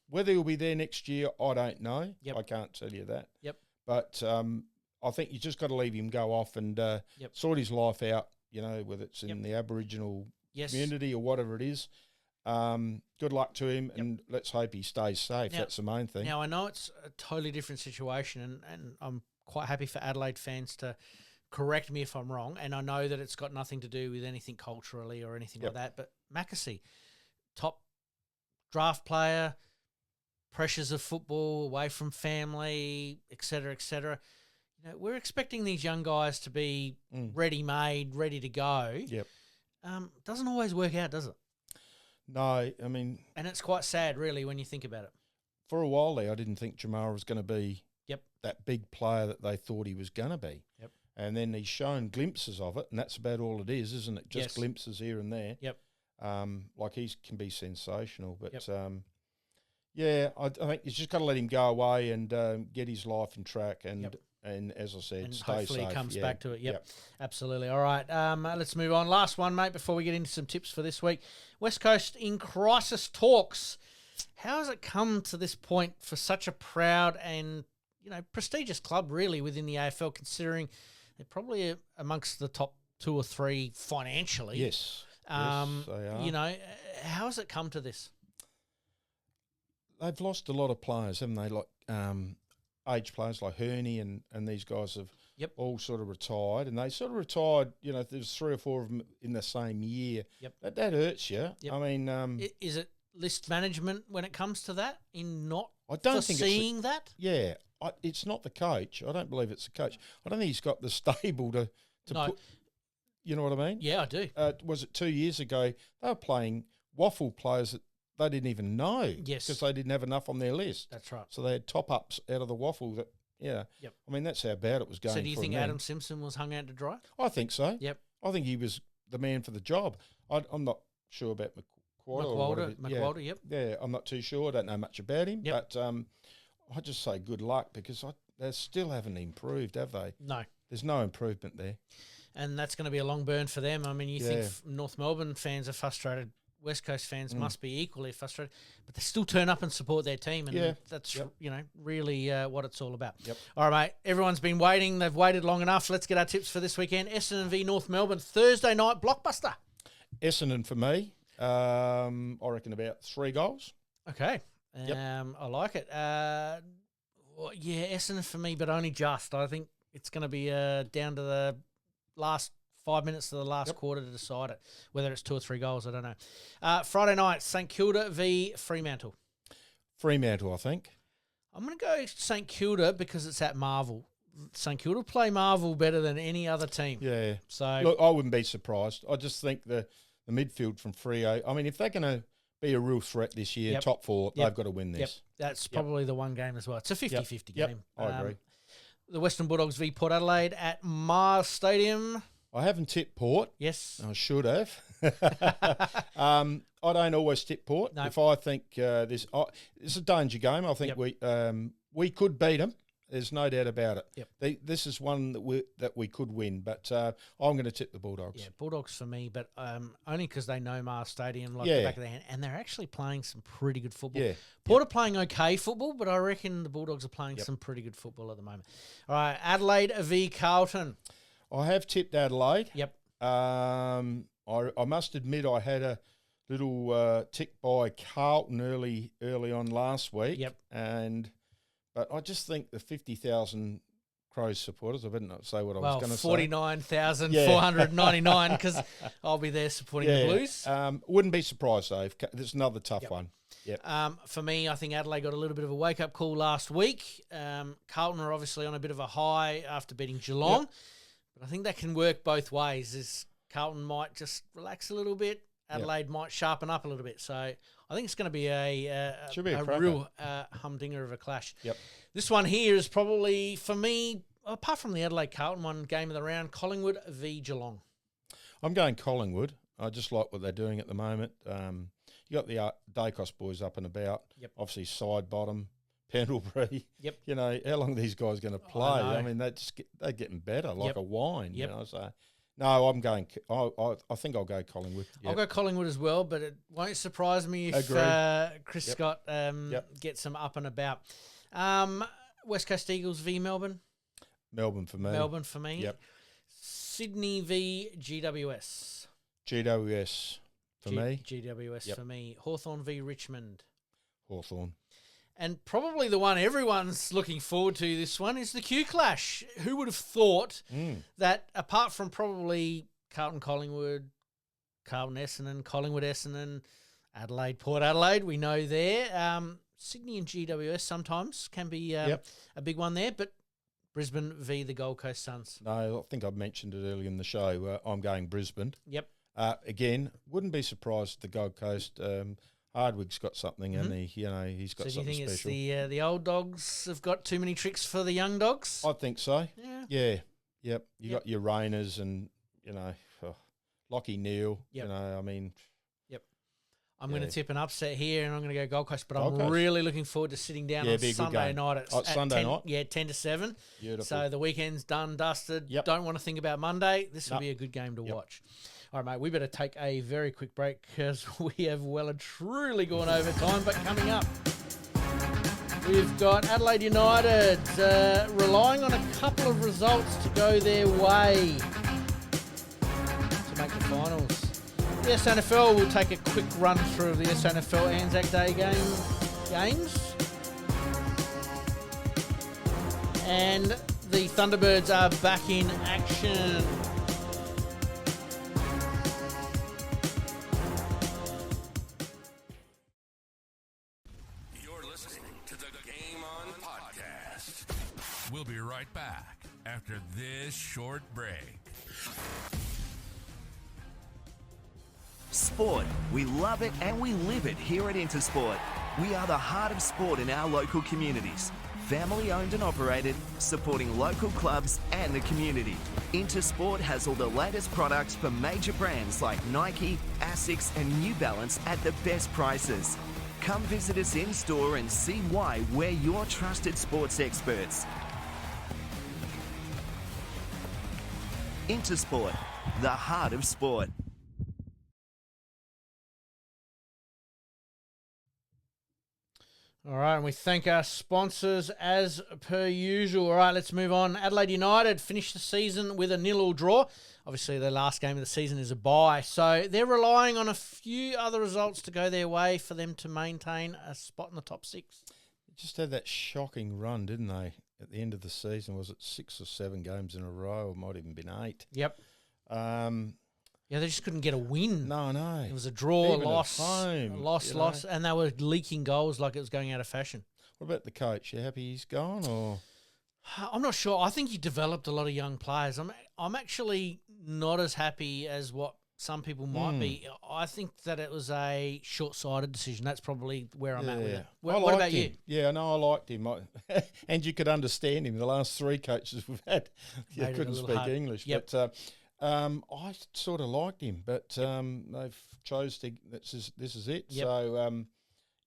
Speaker 2: Whether he'll be there next year, I don't know.
Speaker 1: Yep.
Speaker 2: I can't tell you that.
Speaker 1: Yep.
Speaker 2: But I think you just got to leave him go off and sort his life out, whether it's in the Aboriginal
Speaker 1: yes.
Speaker 2: community or whatever it is. Good luck to him, and let's hope he stays safe.
Speaker 1: Now-
Speaker 2: That's the main thing.
Speaker 1: Now, I know it's a totally different situation, and I'm quite happy for Adelaide fans to correct me if I'm wrong, and I know that it's got nothing to do with anything culturally or anything like that, but Mackesy, top draft player, pressures of football, away from family, et cetera, et cetera. We're expecting these young guys to be ready-made, ready to go.
Speaker 2: Yep.
Speaker 1: Doesn't always work out, does it?
Speaker 2: No, I mean,
Speaker 1: And it's quite sad, really, when you think about it.
Speaker 2: for a while there, I didn't think Jamara was going to be that big player that they thought he was going to be.
Speaker 1: Yep.
Speaker 2: And then he's shown glimpses of it, and that's about all it is, isn't it? Just
Speaker 1: Yes.
Speaker 2: glimpses here and there.
Speaker 1: Yep.
Speaker 2: Like he can be sensational, but
Speaker 1: Yep.
Speaker 2: I think you just got to let him go away and get his life in track, and
Speaker 1: Yep.
Speaker 2: and as I said,
Speaker 1: And
Speaker 2: stay
Speaker 1: hopefully
Speaker 2: safe.
Speaker 1: he comes
Speaker 2: Yeah.
Speaker 1: back to it. Yep, absolutely. All right, let's move on. Last one, mate, before we get into some tips for this week. West Coast in crisis talks. How has it come to this point for such a proud and prestigious club, really, within the AFL, considering they're probably amongst the top 2 or 3 financially?
Speaker 2: Yes. Yes, they are.
Speaker 1: How has it come to this?
Speaker 2: They've lost a lot of players, haven't they? Like age players like Herney and these guys have all sort of retired, and they sort of retired. There's 3 or 4 of them in the same year.
Speaker 1: Yep.
Speaker 2: That hurts you.
Speaker 1: Yep.
Speaker 2: I mean,
Speaker 1: Is it list management when it comes to that, in not
Speaker 2: I don't think
Speaker 1: foreseeing that?
Speaker 2: Yeah, it's not the coach. I don't believe it's the coach. I don't think he's got the stable to
Speaker 1: No.
Speaker 2: put. You know what I mean?
Speaker 1: Yeah, I do.
Speaker 2: Was it 2 years ago? They were playing waffle players that they didn't even know.
Speaker 1: Yes.
Speaker 2: Because they didn't have enough on their list.
Speaker 1: That's right.
Speaker 2: So they had top-ups out of the waffle that,
Speaker 1: Yep.
Speaker 2: I mean, that's how bad it was going
Speaker 1: So do you
Speaker 2: for
Speaker 1: think
Speaker 2: them.
Speaker 1: Adam Simpson was hung out to dry?
Speaker 2: I think so.
Speaker 1: Yep.
Speaker 2: I think he was the man for the job. I'm not sure about
Speaker 1: McWalter, yep.
Speaker 2: Yeah, I'm not too sure. I don't know much about him.
Speaker 1: Yep.
Speaker 2: But I just say good luck, because they still haven't improved, have they?
Speaker 1: No.
Speaker 2: There's no improvement there.
Speaker 1: And that's going to be a long burn for them. I mean, you think
Speaker 2: Yeah.
Speaker 1: North Melbourne fans are frustrated. West Coast fans must be equally frustrated, but they still turn up and support their team, and that's really what it's all about.
Speaker 2: Yep.
Speaker 1: All right, mate. Everyone's been waiting. They've waited long enough. Let's get our tips for this weekend. Essendon v North Melbourne, Thursday night blockbuster.
Speaker 2: Essendon for me. I reckon about 3 goals.
Speaker 1: Okay.
Speaker 2: Yep.
Speaker 1: I like it. Essendon for me, but only just. I think it's going to be down to the last 5 minutes of the last quarter to decide it. Whether it's 2 or 3 goals, I don't know. Friday night, St Kilda v Fremantle.
Speaker 2: Fremantle, I think.
Speaker 1: I'm going to go St Kilda because it's at Marvel. St Kilda play Marvel better than any other team.
Speaker 2: Yeah.
Speaker 1: So
Speaker 2: look, I wouldn't be surprised. I just think the midfield from Freo, I mean, if they're going to be a real threat this year, top 4, they've got to win this.
Speaker 1: Yep. That's probably the one game as well. It's a 50-50 game.
Speaker 2: I agree.
Speaker 1: The Western Bulldogs v Port Adelaide at Mars Stadium.
Speaker 2: I haven't tipped Port.
Speaker 1: Yes.
Speaker 2: I should have. I don't always tip Port.
Speaker 1: No.
Speaker 2: If I think it's a danger game, I think we could beat them. There's no doubt about it.
Speaker 1: Yep.
Speaker 2: This is one that we could win, but I'm going to tip the Bulldogs.
Speaker 1: Yeah, Bulldogs for me, but only because they know Mars Stadium like the back of their hand, and they're actually playing some pretty good football.
Speaker 2: Yeah.
Speaker 1: Port are playing okay football, but I reckon the Bulldogs are playing some pretty good football at the moment. All right, Adelaide v Carlton.
Speaker 2: I have tipped Adelaide.
Speaker 1: Yep.
Speaker 2: I must admit I had a little tick by Carlton early on last week.
Speaker 1: Yep.
Speaker 2: But I just think the 50,000 Crows supporters, I better not say what I was going to say.
Speaker 1: 49,499 because I'll be there supporting the Blues.
Speaker 2: Wouldn't be surprised though. There's another tough one. Yep.
Speaker 1: For me, I think Adelaide got a little bit of a wake-up call last week. Carlton are obviously on a bit of a high after beating Geelong. Yep. But I think that can work both ways. Carlton might just relax a little bit. Adelaide might sharpen up a little bit. So I think it's going to be a real humdinger of a clash.
Speaker 2: Yep.
Speaker 1: This one here is probably, for me, apart from the Adelaide-Carlton one, game of the round, Collingwood v Geelong.
Speaker 2: I'm going Collingwood. I just like what they're doing at the moment. You got the Dacos boys up and about.
Speaker 1: Yep.
Speaker 2: Obviously, side bottom. Pendlebury.
Speaker 1: Yep.
Speaker 2: You know, how long are these guys going to play? I mean, they're getting better, like a wine.
Speaker 1: Yep.
Speaker 2: You know, so no, I'm going. I think I'll go Collingwood. Yep.
Speaker 1: I'll go Collingwood as well, but it won't surprise me if Chris Scott gets them up and about. West Coast Eagles v Melbourne.
Speaker 2: Melbourne for me.
Speaker 1: Yep. Sydney v GWS.
Speaker 2: GWS for me.
Speaker 1: GWS for me. Hawthorn v Richmond.
Speaker 2: Hawthorn.
Speaker 1: And probably the one everyone's looking forward to this one is the Q Clash. Who would have thought that apart from probably Carlton Collingwood, Carlton Essendon, Collingwood Essendon, Adelaide, Port Adelaide, we know there. Sydney and GWS sometimes can be a big one there, but Brisbane v the Gold Coast Suns.
Speaker 2: No, I think I mentioned it earlier in the show. I'm going Brisbane.
Speaker 1: Yep.
Speaker 2: Again, wouldn't be surprised if the Gold Coast... Hardwick's got something, and he's got something special. So do you think
Speaker 1: it's the old dogs have got too many tricks for the young dogs?
Speaker 2: I think so.
Speaker 1: Yeah.
Speaker 2: Yep. You got your Rainers and, Lockie Neal.
Speaker 1: Yep.
Speaker 2: I mean.
Speaker 1: Yep. I'm going to tip an upset here, and I'm going to go Gold Coast, but I'm really looking forward to sitting down on Sunday night at
Speaker 2: Sunday
Speaker 1: 10,
Speaker 2: night?
Speaker 1: Yeah, 10 to 7.
Speaker 2: Beautiful.
Speaker 1: So the weekend's done, dusted.
Speaker 2: Yep.
Speaker 1: Don't want to think about Monday. This will be a good game to watch. All right, mate, we better take a very quick break because we have well and truly gone over time. But coming up, we've got Adelaide United relying on a couple of results to go their way to make the finals. The SANFL will take a quick run through of the SANFL Anzac Day games. And the Thunderbirds are back in action.
Speaker 3: We'll be right back after this short break.
Speaker 4: Sport. We love it and we live it here at INTERSPORT. We are the heart of sport in our local communities. Family owned and operated, supporting local clubs and the community. INTERSPORT has all the latest products for major brands like Nike, ASICS and New Balance at the best prices. Come visit us in store and see why we're your trusted sports experts. INTERSPORT, the heart of sport.
Speaker 1: All right, and we thank our sponsors as per usual. All right, let's move on. Adelaide United finished the season with a 0-0 draw. Obviously, their last game of the season is a bye, so they're relying on a few other results to go their way for them to maintain a spot in the top 6.
Speaker 2: They just had that shocking run, didn't they? At the end of the season, was it 6 or 7 games in a row? It might even been 8.
Speaker 1: Yep. Yeah, they just couldn't get a win.
Speaker 2: No.
Speaker 1: It was a draw,
Speaker 2: Even
Speaker 1: loss,
Speaker 2: at home,
Speaker 1: loss, and they were leaking goals like it was going out of fashion.
Speaker 2: What about the coach? You happy he's gone, or?
Speaker 1: I'm not sure. I think he developed a lot of young players. I'm actually not as happy as what some people might be. I think that it was a short-sighted decision. That's probably where I'm at with it. What about you?
Speaker 2: Yeah, no, I liked him. And you could understand him. The last 3 coaches we've had, you couldn't speak
Speaker 1: hard.
Speaker 2: English.
Speaker 1: Yep.
Speaker 2: But I sort of liked him, but they've chose to. This is it.
Speaker 1: Yep.
Speaker 2: So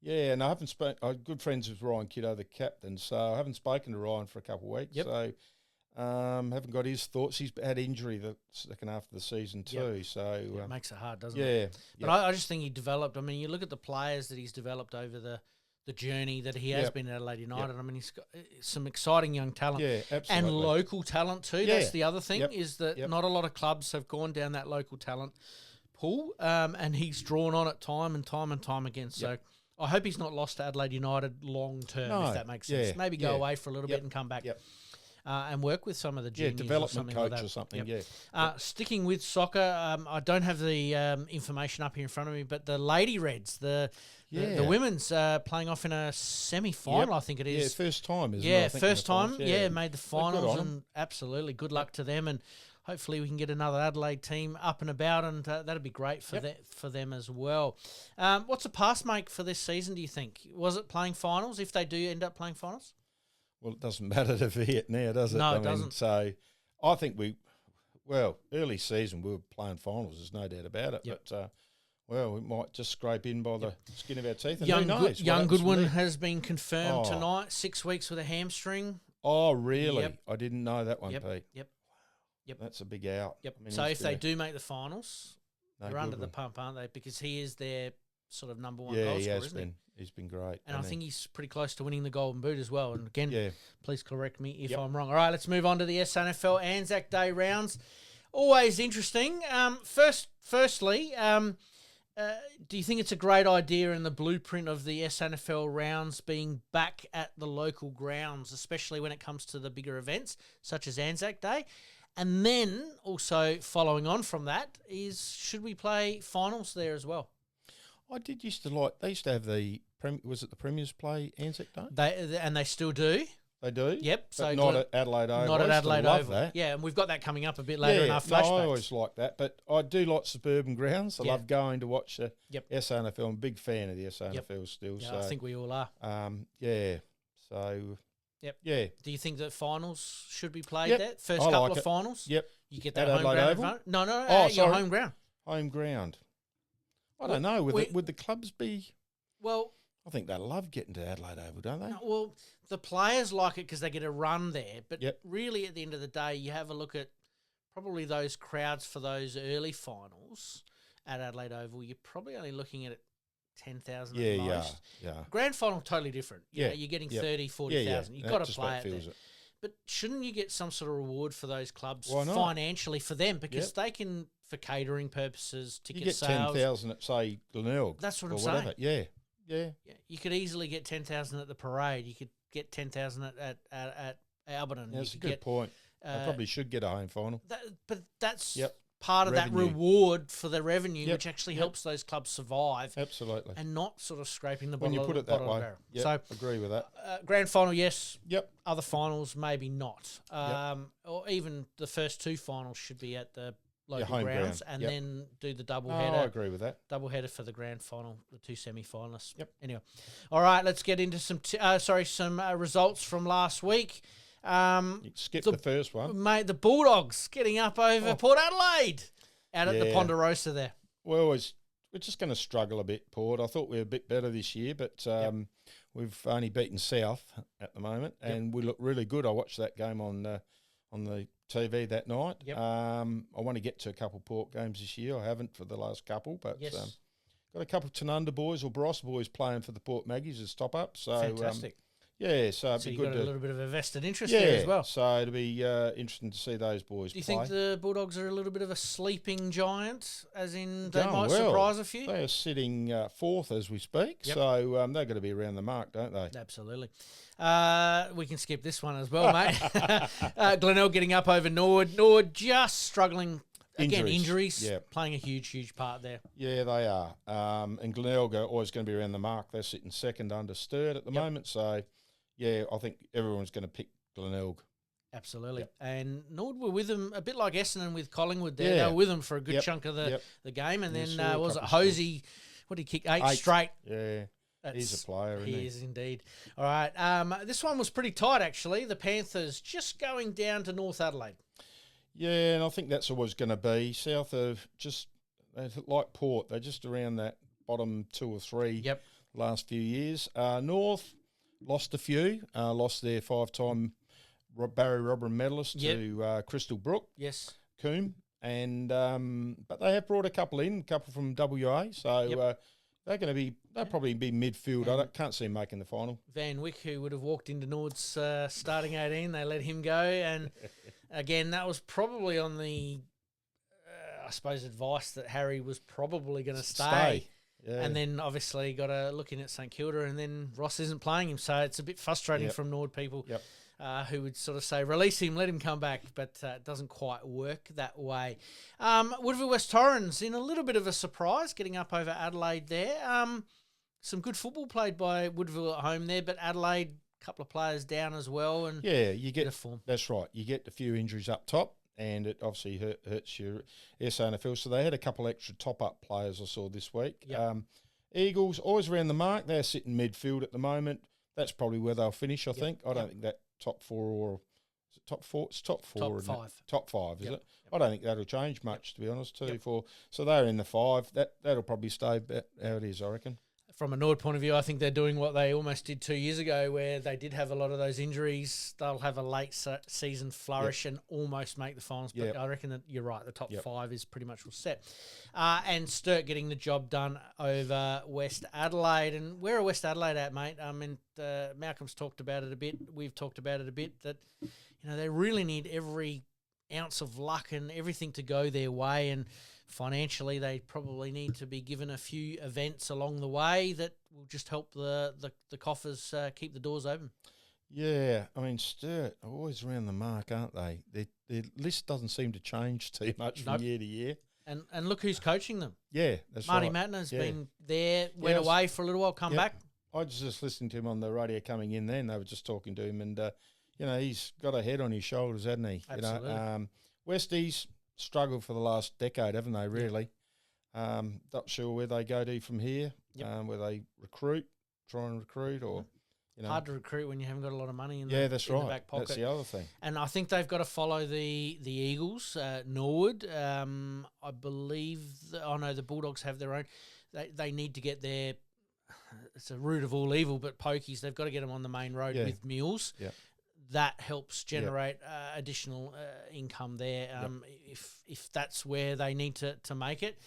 Speaker 2: yeah, and I haven't spoken. I'm good friends with Ryan Kiddo, the captain. So I haven't spoken to Ryan for a couple of weeks.
Speaker 1: Yep.
Speaker 2: So haven't got his thoughts. He's had injury the second half of the season too.
Speaker 1: Yep.
Speaker 2: So
Speaker 1: It makes it hard, doesn't
Speaker 2: yeah,
Speaker 1: it? But I just think he developed. I mean, you look at the players that he's developed over the journey that he has
Speaker 2: Yep.
Speaker 1: been at Adelaide United. I mean, he's got some exciting young talent.
Speaker 2: Yeah, absolutely.
Speaker 1: And local talent too.
Speaker 2: Yeah.
Speaker 1: That's the other thing,
Speaker 2: Yep.
Speaker 1: is that
Speaker 2: Yep.
Speaker 1: not a lot of clubs have gone down that local talent pool, and he's drawn on it time and time again. So I hope he's not lost to Adelaide United long term,
Speaker 2: No.
Speaker 1: if that makes sense.
Speaker 2: Yeah.
Speaker 1: Maybe go
Speaker 2: Yeah.
Speaker 1: away for a little bit and come back.
Speaker 2: Yep.
Speaker 1: And work with some of the juniors,
Speaker 2: development
Speaker 1: or something
Speaker 2: coach
Speaker 1: like that.
Speaker 2: or something.
Speaker 1: Yep.
Speaker 2: Yeah.
Speaker 1: Sticking with soccer, I don't have the information up here in front of me, but the Lady Reds, the women's playing off in a semi-final, I think it is.
Speaker 2: Yeah, first time, isn't it?
Speaker 1: Yeah,
Speaker 2: I think,
Speaker 1: first
Speaker 2: in the finals.
Speaker 1: time. Made the
Speaker 2: Well, good
Speaker 1: finals,
Speaker 2: on 'em.
Speaker 1: and absolutely good luck to them. And hopefully we can get another Adelaide team up and about, and that'd be great for for them as well. What's a pass make for this season, do you think? Was it playing finals, if they do end up playing finals?
Speaker 2: Well, it doesn't matter to Viet now, does it?
Speaker 1: No, it
Speaker 2: I mean,
Speaker 1: doesn't.
Speaker 2: So I think early season we were playing finals, there's no doubt about it.
Speaker 1: Yep.
Speaker 2: But, we might just scrape in by the skin of our teeth. And
Speaker 1: Young,
Speaker 2: who knows?
Speaker 1: young
Speaker 2: what happens
Speaker 1: Goodwin
Speaker 2: from there.
Speaker 1: has been confirmed
Speaker 2: Oh.
Speaker 1: tonight, 6 weeks with a hamstring.
Speaker 2: Oh, really?
Speaker 1: Yep.
Speaker 2: I didn't know that one, Pete.
Speaker 1: Yep.
Speaker 2: That's a big out.
Speaker 1: Yep.
Speaker 2: I mean,
Speaker 1: So
Speaker 2: he's
Speaker 1: if they
Speaker 2: been
Speaker 1: do make the finals,
Speaker 2: no
Speaker 1: they're under
Speaker 2: good
Speaker 1: the
Speaker 2: one.
Speaker 1: pump, aren't they? Because he is their sort of number one
Speaker 2: Yeah,
Speaker 1: goal
Speaker 2: he
Speaker 1: scorer,
Speaker 2: has
Speaker 1: isn't
Speaker 2: been. He's been great.
Speaker 1: And I think he's pretty close to winning the Golden Boot as well. And again,
Speaker 2: Yeah.
Speaker 1: please correct me if
Speaker 2: Yep.
Speaker 1: I'm wrong. All right, let's move on to the SANFL Anzac Day rounds. Always interesting. Firstly, do you think it's a great idea in the blueprint of the SANFL rounds being back at the local grounds, especially when it comes to the bigger events such as Anzac Day? And then also following on from that is, should we play finals there as well?
Speaker 2: They used to have the, was it the Premiers play Anzac Day?
Speaker 1: They still do.
Speaker 2: They do?
Speaker 1: Yep.
Speaker 2: But
Speaker 1: So
Speaker 2: not at Adelaide Oval.
Speaker 1: Not at
Speaker 2: I used to
Speaker 1: Adelaide
Speaker 2: love
Speaker 1: Oval.
Speaker 2: that.
Speaker 1: Yeah, and we've got that coming up a bit later in our
Speaker 2: No,
Speaker 1: flashbacks.
Speaker 2: I always like that, but I do like suburban grounds. I
Speaker 1: Yeah.
Speaker 2: love going to watch the
Speaker 1: Yep.
Speaker 2: SANFL. I'm a big fan of the SANFL still.
Speaker 1: Yeah,
Speaker 2: So
Speaker 1: I think we all are.
Speaker 2: So
Speaker 1: Yep.
Speaker 2: yeah,
Speaker 1: Do you think that finals should be played
Speaker 2: Yep.
Speaker 1: there? First
Speaker 2: I
Speaker 1: couple
Speaker 2: like
Speaker 1: of
Speaker 2: it.
Speaker 1: finals?
Speaker 2: Yep.
Speaker 1: You get that
Speaker 2: At
Speaker 1: home
Speaker 2: Adelaide
Speaker 1: ground
Speaker 2: Oval?
Speaker 1: advantage? No,
Speaker 2: Oh,
Speaker 1: your
Speaker 2: sorry.
Speaker 1: home ground.
Speaker 2: Home ground. I
Speaker 1: Well,
Speaker 2: don't know.
Speaker 1: we-
Speaker 2: Would the clubs be?
Speaker 1: Well,
Speaker 2: I think they love getting to Adelaide Oval, don't they?
Speaker 1: no, well, the players like it because they get a run there. But
Speaker 2: Yep.
Speaker 1: really, at the end of the day, you have a look at probably those crowds for those early finals at Adelaide Oval. You're probably only looking at 10,000
Speaker 2: Yeah,
Speaker 1: at
Speaker 2: yeah,
Speaker 1: most.
Speaker 2: yeah.
Speaker 1: Grand final, totally different. You know,
Speaker 2: Yeah,
Speaker 1: you're getting
Speaker 2: yep.
Speaker 1: 30, 40,000. You've
Speaker 2: That
Speaker 1: got to
Speaker 2: just
Speaker 1: play
Speaker 2: about
Speaker 1: it
Speaker 2: feels
Speaker 1: there. But shouldn't you get some sort of reward for those clubs
Speaker 2: Why not?
Speaker 1: financially for them? Because
Speaker 2: Yep.
Speaker 1: they can, for catering purposes,
Speaker 2: You
Speaker 1: ticket
Speaker 2: get
Speaker 1: sales.
Speaker 2: 10,000 at say Glenelg.
Speaker 1: That's what
Speaker 2: or
Speaker 1: I'm
Speaker 2: whatever.
Speaker 1: saying.
Speaker 2: Yeah.
Speaker 1: Yeah, you could easily get 10,000 at the parade. You could get 10,000 at Alberton.
Speaker 2: That's a
Speaker 1: you could
Speaker 2: good
Speaker 1: get,
Speaker 2: point. I probably should get a home final.
Speaker 1: but that's
Speaker 2: Yep.
Speaker 1: part of
Speaker 2: Revenue.
Speaker 1: that reward for the revenue,
Speaker 2: Yep.
Speaker 1: which actually
Speaker 2: Yep.
Speaker 1: helps those clubs survive
Speaker 2: Absolutely.
Speaker 1: and not sort of scraping the
Speaker 2: When you
Speaker 1: bottom
Speaker 2: put
Speaker 1: of
Speaker 2: it
Speaker 1: the
Speaker 2: that
Speaker 1: bottom of
Speaker 2: way.
Speaker 1: the barrel.
Speaker 2: Yep,
Speaker 1: So,
Speaker 2: agree with that.
Speaker 1: grand final, yes.
Speaker 2: Yep.
Speaker 1: Other finals, maybe not. Or even the first two finals should be at the local
Speaker 2: home
Speaker 1: grounds,
Speaker 2: ground.
Speaker 1: and
Speaker 2: Yep.
Speaker 1: then do the double
Speaker 2: No,
Speaker 1: header.
Speaker 2: I agree with that.
Speaker 1: Double header for the grand final, the two semi-finalists.
Speaker 2: Yep.
Speaker 1: Anyway, all right, let's get into some results from last week.
Speaker 2: You skip the first one.
Speaker 1: Mate, the Bulldogs getting up over Port Adelaide out at the
Speaker 2: Yeah.
Speaker 1: Ponderosa there.
Speaker 2: We're just going to struggle a bit, Port. I thought we were a bit better this year, but we've only beaten South at the moment, and we look really good. I watched that game on the TV that night.
Speaker 1: Yep.
Speaker 2: I want to get to a couple Port games this year. I haven't for the last couple, but
Speaker 1: Yes.
Speaker 2: got a couple of Tanunda boys or Barossa boys playing for the Port Maggies as top up. So
Speaker 1: Fantastic.
Speaker 2: Yeah, so it'd
Speaker 1: So
Speaker 2: be
Speaker 1: you've
Speaker 2: good
Speaker 1: got a little bit of a vested interest
Speaker 2: yeah,
Speaker 1: there as well.
Speaker 2: so it'll be interesting to see those boys
Speaker 1: Do you
Speaker 2: play.
Speaker 1: think the Bulldogs are a little bit of a sleeping giant, as in they
Speaker 2: Going
Speaker 1: might
Speaker 2: well.
Speaker 1: surprise a few?
Speaker 2: They are sitting fourth as we speak,
Speaker 1: Yep.
Speaker 2: so they're going to be around the mark, don't they?
Speaker 1: Absolutely. We can skip this one as well, mate. Glenelg getting up over Norwood. Norwood just struggling. Again, injuries
Speaker 2: Yep.
Speaker 1: playing a huge part there.
Speaker 2: Yeah, they are. And Glenelg are always going to be around the mark. They're sitting second under Sturt at the moment, so yeah, I think everyone's going to pick Glenelg.
Speaker 1: Absolutely.
Speaker 2: Yep.
Speaker 1: And Norwood were with them a bit like Essendon with Collingwood there.
Speaker 2: Yeah.
Speaker 1: They were with them for a good
Speaker 2: Yep.
Speaker 1: chunk of the game. And
Speaker 2: Yeah,
Speaker 1: then,
Speaker 2: saw a
Speaker 1: was it
Speaker 2: couple
Speaker 1: Hosey? What did he kick? Eight straight.
Speaker 2: Yeah, he's a player, isn't
Speaker 1: He
Speaker 2: he?
Speaker 1: is indeed. All right. This one was pretty tight, actually. The Panthers just going down to North Adelaide.
Speaker 2: Yeah, and I think that's always going to be south of just like Port. They're just around that bottom 2 or 3
Speaker 1: Yep.
Speaker 2: last few years. North lost a few, lost their 5-time Barry Robin medalist to Crystal Brook,
Speaker 1: Yes.
Speaker 2: Coombe, and but they have brought a couple from WA, so they'll probably be midfield. I can't see them making the final.
Speaker 1: Van Wyck, who would have walked into Nord's starting 18, they let him go. And again, that was probably on the, I suppose, advice that Harry was probably going to stay.
Speaker 2: Yeah.
Speaker 1: And then obviously got to look in at St Kilda, and then Ross isn't playing him. So it's a bit frustrating from Nord people who would sort of say, release him, let him come back. But it doesn't quite work that way. Woodville West Torrens in a little bit of a surprise, getting up over Adelaide there. Some good football played by Woodville at home there, but Adelaide, a couple of players down as well. And
Speaker 2: yeah, you get
Speaker 1: form.
Speaker 2: That's right. You get a few injuries up top, and it obviously hurts your SANFL. So they had a couple extra top-up players I saw this week.
Speaker 1: Yep.
Speaker 2: Eagles, always around the mark. They're sitting midfield at the moment. That's probably where they'll finish, I think. I don't think that top 4 or is it top 4? It's top 4.
Speaker 1: Top
Speaker 2: isn't it?
Speaker 1: 5.
Speaker 2: Top 5, is
Speaker 1: Yep.
Speaker 2: it? I don't think that'll change much, to be honest. 2, 4. So they're in the 5. That'll probably stay about how it is, I reckon.
Speaker 1: From a Nord point of view, I think they're doing what they almost did 2 years ago, where they did have a lot of those injuries. They'll have a late season flourish and almost make the finals. But I reckon that you're right. The top 5 is pretty much all set. And Sturt getting the job done over West Adelaide. And where are West Adelaide at, mate? Malcolm's talked about it a bit. We've talked about it a bit. That they really need every ounce of luck and everything to go their way. And financially, they probably need to be given a few events along the way that will just help the coffers keep the doors open.
Speaker 2: Yeah, I mean, Sturt are always around the mark, aren't they? Their list doesn't seem to change too much from year to year.
Speaker 1: And look who's coaching them.
Speaker 2: Yeah, that's
Speaker 1: Marty
Speaker 2: right.
Speaker 1: Matner's been there, went away for a little while, come back.
Speaker 2: I was just listening to him on the radio coming in then. They were just talking to him, and, he's got a head on his shoulders, hasn't he?
Speaker 1: Absolutely.
Speaker 2: Westies struggled for the last decade, haven't they, really? Not sure where they go to from here, where they try and recruit, or...
Speaker 1: Hard to recruit when you haven't got a lot of money in the back pocket.
Speaker 2: That's the other thing.
Speaker 1: And I think they've got to follow the Eagles, Norwood. I believe, the Bulldogs have their own. They need to get their, it's a root of all evil, but pokies, they've got to get them on the main road with mules.
Speaker 2: Yeah.
Speaker 1: That helps generate additional income there if that's where they need to make it.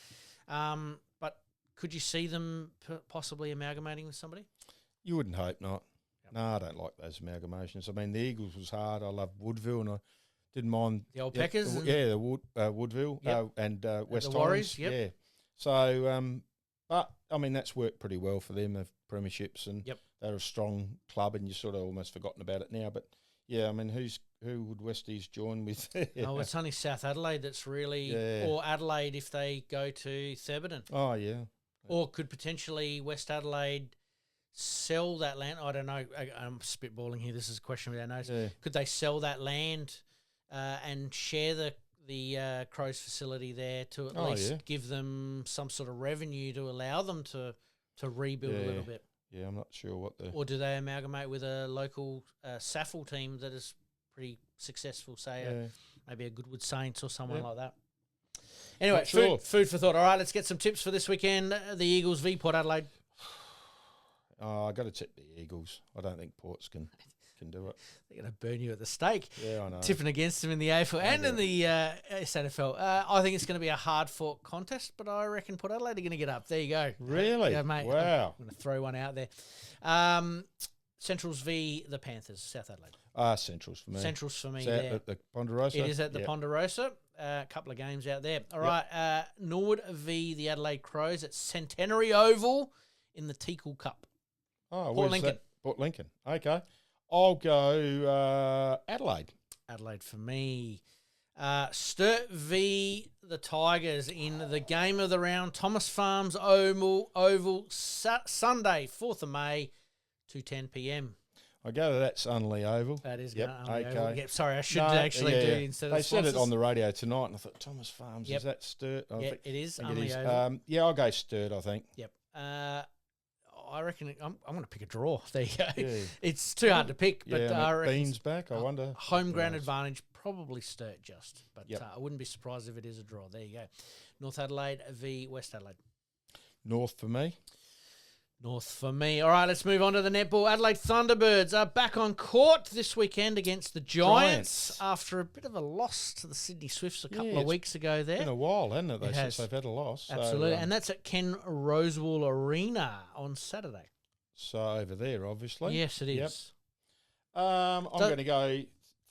Speaker 1: But could you see them possibly amalgamating with somebody?
Speaker 2: You wouldn't hope not. No, I don't like those amalgamations. I mean, the Eagles was hard. I love Woodville, and I didn't mind
Speaker 1: the old Packers.
Speaker 2: The Woodville and West
Speaker 1: the Warriors.
Speaker 2: Torrens. Yeah. So, but I mean, that's worked pretty well for them. Of premierships, and they're a strong club, and you've sort of almost forgotten about it now. But yeah, I mean, who would Westies join with?
Speaker 1: It's only South Adelaide that's really, or Adelaide if they go to Thebarton.
Speaker 2: Oh yeah.
Speaker 1: Or could potentially West Adelaide sell that land? I don't know. I'm spitballing here. This is a question without notes.
Speaker 2: Yeah.
Speaker 1: Could they sell that land and share the Crows facility there to at least give them some sort of revenue to allow them to rebuild a little bit?
Speaker 2: Yeah, I'm not sure what the...
Speaker 1: Or do they amalgamate with a local SANFL team that is pretty successful, say maybe a Goodwood Saints or someone like that? Anyway, food for thought. All right, let's get some tips for this weekend. The Eagles v Port Adelaide.
Speaker 2: I got to tip the Eagles. I don't think Ports can can do it.
Speaker 1: They're going to burn you at the stake.
Speaker 2: Yeah, I know.
Speaker 1: Tipping against them in the AFL and in the SANFL. I think it's going to be a hard-fought contest, but I reckon Port Adelaide are going to get up. There you go.
Speaker 2: Really?
Speaker 1: Yeah, mate.
Speaker 2: Wow.
Speaker 1: I'm going to throw one out there. Centrals v the Panthers, South Adelaide.
Speaker 2: Centrals for me.
Speaker 1: Centrals for me.
Speaker 2: Is
Speaker 1: there.
Speaker 2: that at the Ponderosa?
Speaker 1: It is at the Ponderosa. A couple of games out there. All right. Norwood v the Adelaide Crows at Centenary Oval in the Teakle Cup.
Speaker 2: Oh,
Speaker 1: Port Lincoln.
Speaker 2: Port Lincoln. Okay. I'll go Adelaide.
Speaker 1: Adelaide for me. Sturt v the Tigers in the game of the round. Thomas Farms Oval Sunday, 4th of May, 2:10 p.m.
Speaker 2: I go to that Sunley Oval.
Speaker 1: That is
Speaker 2: Yep.
Speaker 1: Unley
Speaker 2: Okay.
Speaker 1: Oval. Yep, sorry, I should actually do instead of
Speaker 2: They said
Speaker 1: sponsors.
Speaker 2: it on the radio tonight, and I thought Thomas Farms.
Speaker 1: Yep.
Speaker 2: Is that Sturt? I
Speaker 1: Yeah,
Speaker 2: think-
Speaker 1: it is
Speaker 2: I think
Speaker 1: Unley
Speaker 2: it is.
Speaker 1: Oval.
Speaker 2: Yeah, I'll go Sturt. I think.
Speaker 1: Yep. I reckon I'm going to pick a draw. There you go.
Speaker 2: Yeah.
Speaker 1: It's too hard to pick, but
Speaker 2: Yeah,
Speaker 1: I reckon
Speaker 2: Beans back. I wonder.
Speaker 1: home
Speaker 2: Who
Speaker 1: ground
Speaker 2: knows?
Speaker 1: advantage, probably Sturt just. But
Speaker 2: Yep.
Speaker 1: I wouldn't be surprised if it is a draw. There you go. North Adelaide v West Adelaide.
Speaker 2: North for me.
Speaker 1: North for me. All right, let's move on to the netball. Adelaide Thunderbirds are back on court this weekend against the Giants after a bit of a loss to the Sydney Swifts a couple of weeks ago there.
Speaker 2: Been a while, hasn't it?
Speaker 1: It has.
Speaker 2: Since they've had a loss.
Speaker 1: Absolutely.
Speaker 2: So,
Speaker 1: And that's at Ken Rosewall Arena on Saturday.
Speaker 2: so over there, obviously.
Speaker 1: Yes, it is.
Speaker 2: Yep. I'm going to go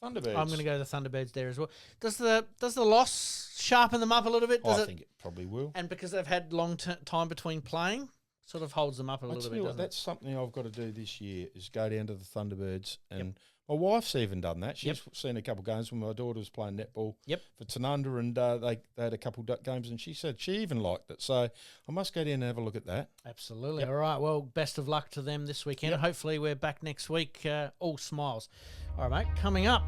Speaker 2: Thunderbirds.
Speaker 1: I'm going to go the Thunderbirds there as well. Does the loss sharpen them up a little bit?
Speaker 2: I think it probably will.
Speaker 1: And because they've had long time between playing, sort of holds them up a little bit, doesn't
Speaker 2: that's something I've got to do this year is go down to the Thunderbirds. And my wife's even done that. She's seen a couple of games when my daughter was playing netball for Tanunda, and they had a couple of games, and she said she even liked it. So I must go down and have a look at that.
Speaker 1: Absolutely. All right. Well, best of luck to them this weekend. And hopefully we're back next week. All smiles. All right, mate. Coming up,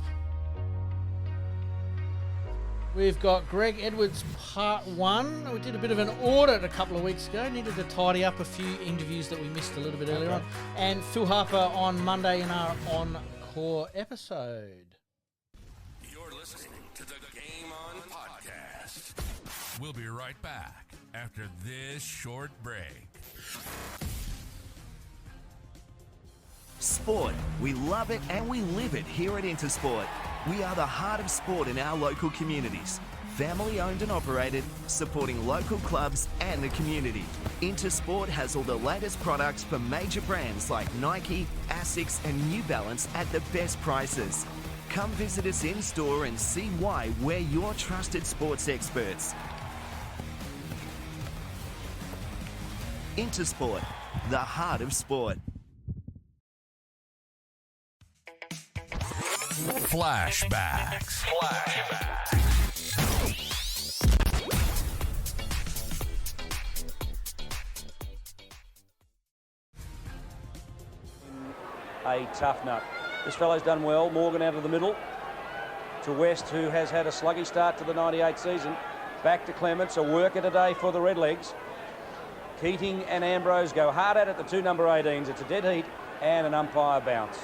Speaker 1: we've got Greg Edwards Part 1. We did a bit of an audit a couple of weeks ago. Needed to tidy up a few interviews that we missed a little bit earlier on. And Phil Harper on Monday in our Encore episode.
Speaker 3: You're listening to the Game On Podcast. We'll be right back after this short break.
Speaker 4: Sport. We love it and we live it here at INTERSPORT. We are the heart of sport in our local communities. Family owned and operated, supporting local clubs and the community. INTERSPORT has all the latest products for major brands like Nike, ASICS and New Balance at the best prices. Come visit us in store and see why we're your trusted sports experts. INTERSPORT, the heart of sport.
Speaker 3: Flashbacks.
Speaker 5: A tough nut. This fellow's done well. Morgan out of the middle to West, who has had a sluggy start to the 98 season. Back to Clements, a worker today for the Redlegs. Keating and Ambrose go hard at it, the two number 18s. It's a dead heat and an umpire bounce.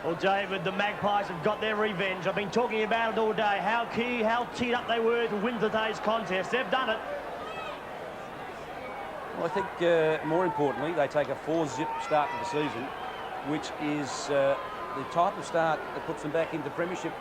Speaker 6: Well, David, the Magpies have got their revenge. I've been talking about it all day. How key, how teed up they were to win today's contest. They've done it.
Speaker 5: Well, I think more importantly, they take a 4-zip start to the season, which is the type of start that puts them back into premiership.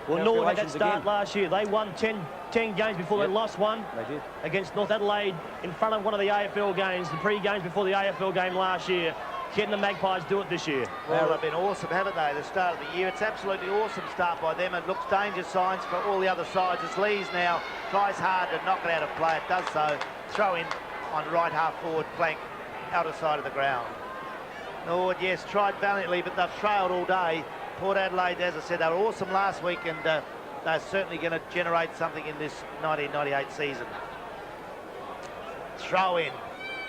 Speaker 6: Well, Norwood had that
Speaker 5: calculations
Speaker 6: start
Speaker 5: again.
Speaker 6: last year. They won 10 games before they lost one.
Speaker 5: They did.
Speaker 6: Against North Adelaide in front of one of the AFL games, the pre-games before the AFL game last year. Can the Magpies do it this year?
Speaker 7: Well, they've been awesome, haven't they, the start of the year? It's absolutely awesome start by them. It looks danger signs for all the other sides. As Lees now tries hard to knock it out of play. It does so. Throw in on right half forward flank, outer side of the ground. Norwood, yes, tried valiantly, but they've trailed all day. Port Adelaide, as I said, they were awesome last week, and they're certainly going to generate something in this 1998 season. Throw in.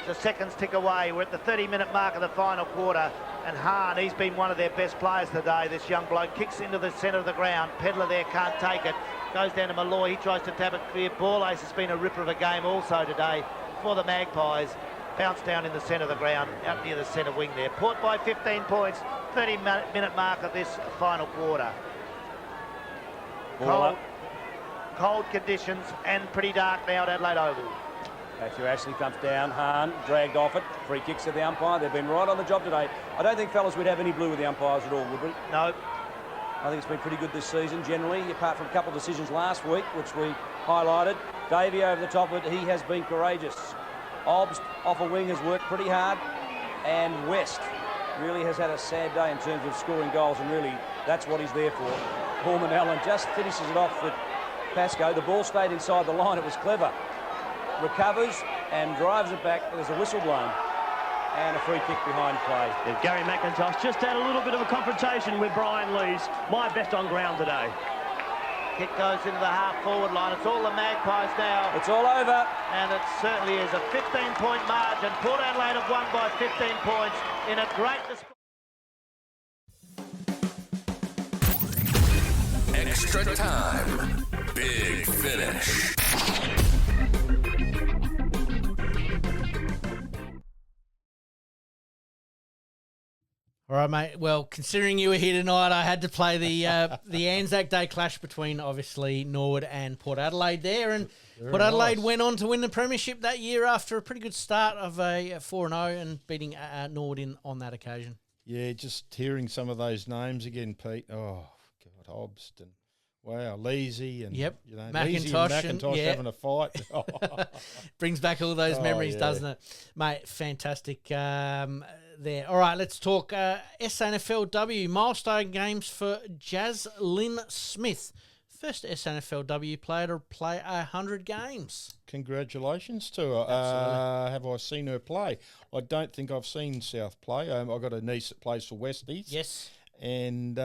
Speaker 7: The seconds tick away. We're at the 30-minute mark of the final quarter, and Hahn, he's been one of their best players today. This young bloke kicks into the centre of the ground. Pedler there can't take it. Goes down to Malloy. He tries to tap it clear. Ball Ace has been a ripper of a game also today for the Magpies. Bounce down in the centre of the ground, out near the centre wing there. Port by 15 points. 30-minute mark of this final quarter. Cold conditions and pretty dark now at Adelaide Oval.
Speaker 5: Matthew Ashley comes down. Hahn dragged off it. Free kicks to the umpire. They've been right on the job today. I don't think, fellas, we'd have any blue with the umpires at all, would we?
Speaker 7: No.
Speaker 5: I think it's been pretty good this season generally, apart from a couple of decisions last week, which we highlighted. Davey over the top of it, he has been courageous. Obbs off a wing has worked pretty hard. And West really has had a sad day in terms of scoring goals, and really that's what he's there for. Horman Allen just finishes it off with Pascoe. The ball stayed inside the line. It was clever. Recovers and drives it back. There's a whistle blown and a free kick behind play.
Speaker 6: Yeah, Gary McIntosh just had a little bit of a confrontation with Brian Lees. My best on ground today.
Speaker 7: Kick goes into the half-forward line. It's all the Magpies now.
Speaker 5: It's all over.
Speaker 7: And it certainly is a 15-point margin. Port Adelaide have won by 15 points in a great display.
Speaker 3: Extra time. Big finish.
Speaker 1: All right, mate. Well, considering you were here tonight, I had to play the Anzac Day clash between, obviously, Norwood and Port Adelaide there. And Port Adelaide went on to win the premiership that year after a pretty good start of a 4-0 and beating Norwood on that occasion.
Speaker 2: Yeah, just hearing some of those names again, Pete. Oh, God, Hobston. Wow, Leesy and
Speaker 1: yep.
Speaker 2: You know,
Speaker 1: McIntosh,
Speaker 2: and McIntosh having a fight.
Speaker 1: Brings back all those memories, doesn't it? Mate, fantastic there. All right, let's talk SANFLW. Milestone games for Jaslyn Smith. First SANFLW player to play 100 games.
Speaker 2: Congratulations to her. Have I seen her play? I don't think I've seen South play. I've got a niece that plays for Westies.
Speaker 1: Yes.
Speaker 2: And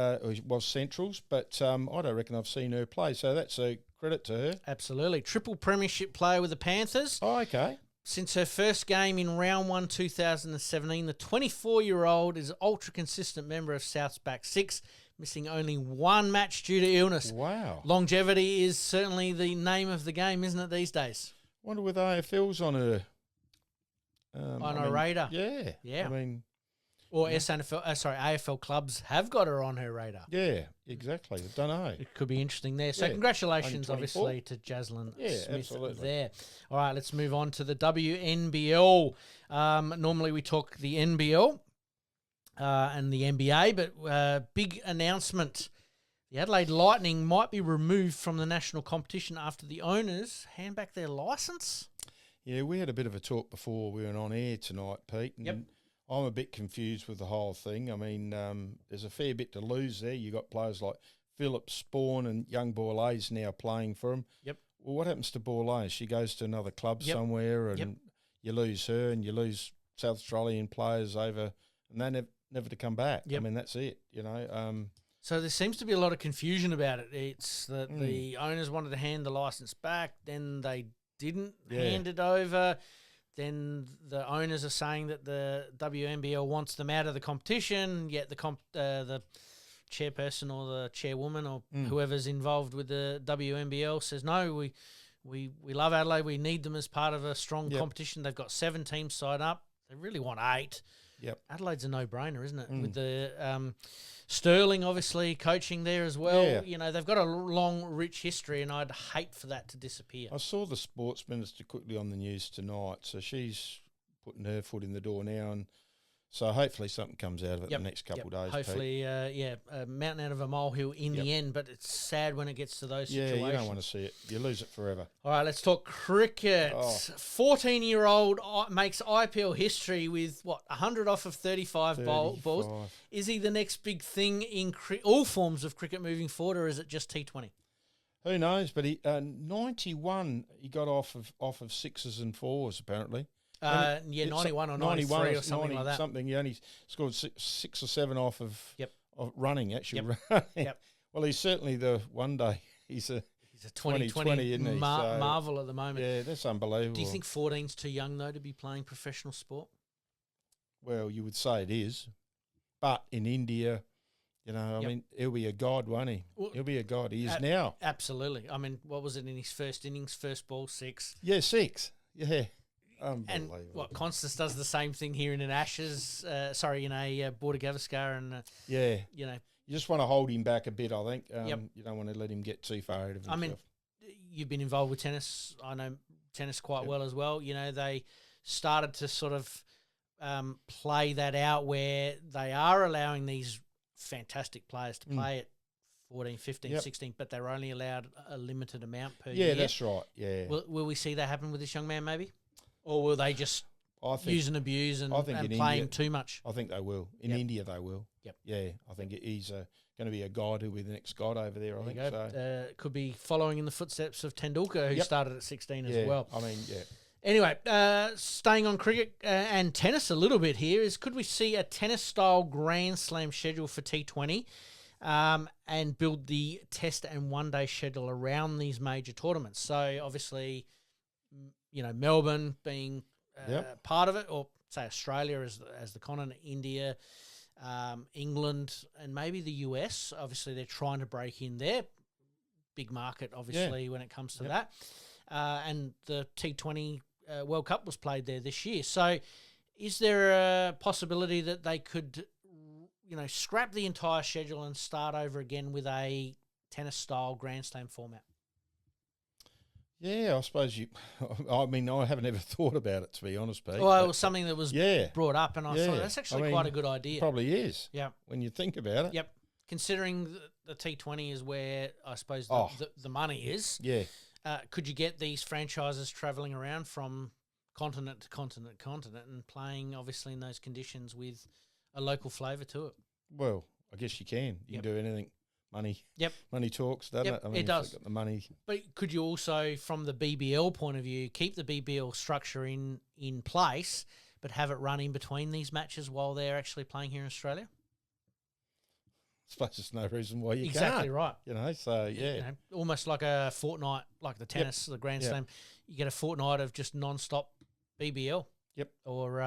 Speaker 2: Centrals, but I don't reckon I've seen her play. So that's a credit to her.
Speaker 1: Absolutely. Triple premiership player with the Panthers.
Speaker 2: Oh, okay.
Speaker 1: Since her first game in round 1, 2017, the 24-year-old is an ultra-consistent member of South's back six, missing only one match due to illness.
Speaker 2: Wow.
Speaker 1: Longevity is certainly the name of the game, isn't it, these days?
Speaker 2: Wonder with AFL's on her.
Speaker 1: On her radar.
Speaker 2: Yeah.
Speaker 1: Yeah.
Speaker 2: I mean...
Speaker 1: Or AFL clubs have got her on her radar.
Speaker 2: Yeah, exactly. I don't know.
Speaker 1: It could be interesting there. So congratulations, obviously, to Jaslyn Smith
Speaker 2: absolutely.
Speaker 1: there. All right, let's move on to the WNBL. Normally we talk the NBL and the NBA, but big announcement. The Adelaide Lightning might be removed from the national competition after the owners hand back their licence.
Speaker 2: Yeah, we had a bit of a talk before we went on air tonight, Pete. And
Speaker 1: yep.
Speaker 2: I'm a bit confused with the whole thing. I mean, there's a fair bit to lose there. You got players like Philip Spawn and young Borlase now playing for them.
Speaker 1: Yep.
Speaker 2: Well, what happens to Borlase? She goes to another club somewhere, and you lose her, and you lose South Australian players over, and they never to come back.
Speaker 1: Yep.
Speaker 2: I mean, that's it. You know.
Speaker 1: So there seems to be a lot of confusion about it. It's that the owners wanted to hand the licence back, then they didn't hand it over. Then the owners are saying that the WNBL wants them out of the competition, yet the chairperson or the chairwoman or whoever's involved with the WNBL says, no, we love Adelaide. We need them as part of a strong competition. They've got 7 teams signed up. They really want 8.
Speaker 2: Yep.
Speaker 1: Adelaide's a no-brainer, isn't it? With the Sterling, obviously, coaching there as well.
Speaker 2: Yeah.
Speaker 1: You know, they've got a long, rich history, and I'd hate for that to disappear.
Speaker 2: I saw the sports minister quickly on the news tonight, so she's putting her foot in the door now, and so hopefully something comes out of it in the next couple of days.
Speaker 1: Hopefully, a mountain out of a molehill in the end, but it's sad when it gets to those situations.
Speaker 2: Yeah, you don't want to see it. You lose it forever.
Speaker 1: All right, let's talk cricket. 14-year-old makes IPL history with, 100 off of 35 balls. Is he the next big thing in all forms of cricket moving forward, or is it just T20?
Speaker 2: Who knows, but he 91 he got off of 6s and 4s apparently.
Speaker 1: 91 or 93 or something like that.
Speaker 2: Something. He only scored 6 or 7 off of running, actually.
Speaker 1: Yep.
Speaker 2: Well, he's certainly the one day. He's a 2020 isn't he?
Speaker 1: Marvel at the moment.
Speaker 2: Yeah, that's unbelievable.
Speaker 1: Do you think 14's too young, though, to be playing professional sport?
Speaker 2: Well, you would say it is. But in India, you know, I mean, he'll be a god, won't he? He'll be a god. He is now.
Speaker 1: Absolutely. I mean, what was it in his first innings? First ball, 6.
Speaker 2: Yeah, 6. Yeah.
Speaker 1: And Constance does the same thing here in an Ashes, in a Border Gavaskar, and you know,
Speaker 2: you just want to hold him back a bit. I think you don't want to let him get too far ahead of himself.
Speaker 1: I mean, you've been involved with tennis. I know tennis quite well as well. You know, they started to sort of play that out where they are allowing these fantastic players to play at 14, 15, 16, but they're only allowed a limited amount per year.
Speaker 2: Yeah, that's right. Yeah.
Speaker 1: Will we see that happen with this young man maybe? Or will they just use and abuse and play him too much?
Speaker 2: I think they will. In India, they will.
Speaker 1: Yep.
Speaker 2: Yeah, I think he's going to be a guide who will be the next god over there, I think. So.
Speaker 1: Could be following in the footsteps of Tendulkar, who started at 16 as well.
Speaker 2: I mean,
Speaker 1: Anyway, staying on cricket and tennis a little bit here is, could we see a tennis-style Grand Slam schedule for T20 and build the test and one-day schedule around these major tournaments? So, obviously, you know, Melbourne being part of it, or say Australia as the continent, India, England, and maybe the US. Obviously, they're trying to break in there. Big market, obviously, when it comes to that. And the T20 World Cup was played there this year. So is there a possibility that they could, you know, scrap the entire schedule and start over again with a tennis-style Grand Slam format?
Speaker 2: Yeah, I suppose I mean, I haven't ever thought about it, to be honest, Pete.
Speaker 1: Well, it was something that was brought up, and I thought that's actually quite a good idea.
Speaker 2: Probably is.
Speaker 1: Yeah.
Speaker 2: When you think about it.
Speaker 1: Yep. Considering the T20 is where I suppose the money is.
Speaker 2: Yeah.
Speaker 1: Could you get these franchises travelling around from continent to continent to continent and playing, obviously, in those conditions with a local flavour to it?
Speaker 2: Well, I guess you can. You can do anything. Money.
Speaker 1: Yep.
Speaker 2: Money talks, doesn't it? I mean,
Speaker 1: it does.
Speaker 2: Got the money.
Speaker 1: But could you also, from the BBL point of view, keep the BBL structure in place, but have it run in between these matches while they're actually playing here in Australia?
Speaker 2: I suppose there's no reason why you can't.
Speaker 1: Exactly right.
Speaker 2: You know, so yeah.
Speaker 1: You know, almost like a fortnight, like the tennis, the Grand Slam. You get a fortnight of just non-stop BBL.
Speaker 2: Yep.
Speaker 1: Or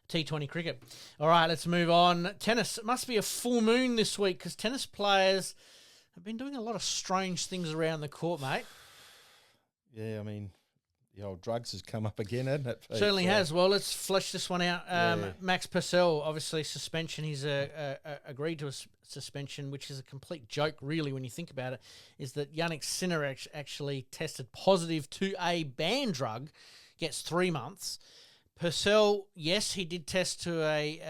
Speaker 1: T20 cricket. All right, let's move on. Tennis. It must be a full moon this week because tennis players have been doing a lot of strange things around the court, mate.
Speaker 2: Yeah, I mean, the old drugs has come up again, hasn't it, Pete?
Speaker 1: Certainly has. Well, let's flesh this one out. Max Purcell, obviously suspension. He's agreed to a suspension, which is a complete joke, really, when you think about it, is that Yannick Sinner actually tested positive to a banned drug, gets 3 months. Purcell, yes, he did test to a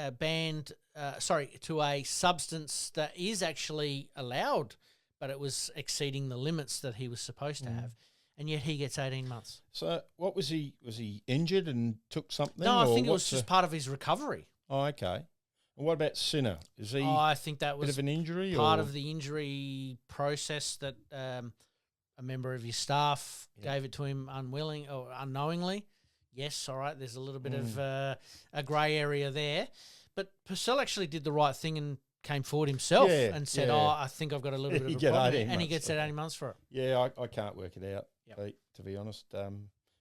Speaker 1: to a substance that is actually allowed, but it was exceeding the limits that he was supposed to have. And yet he gets 18 months.
Speaker 2: So what was he? Was he injured and took something?
Speaker 1: No, I think it was just part of his recovery.
Speaker 2: Oh, okay. And what about Sinner? Is he?
Speaker 1: I think that was
Speaker 2: a bit of an injury.
Speaker 1: Part of the injury process that a member of his staff gave it to him unwilling or unknowingly. Yes, all right. There's a little bit of a grey area there, but Purcell actually did the right thing and came forward himself and said, I think I've got a little bit of a problem. And he gets that 18 months for it.
Speaker 2: Yeah, I can't work it out, Pete, to be honest.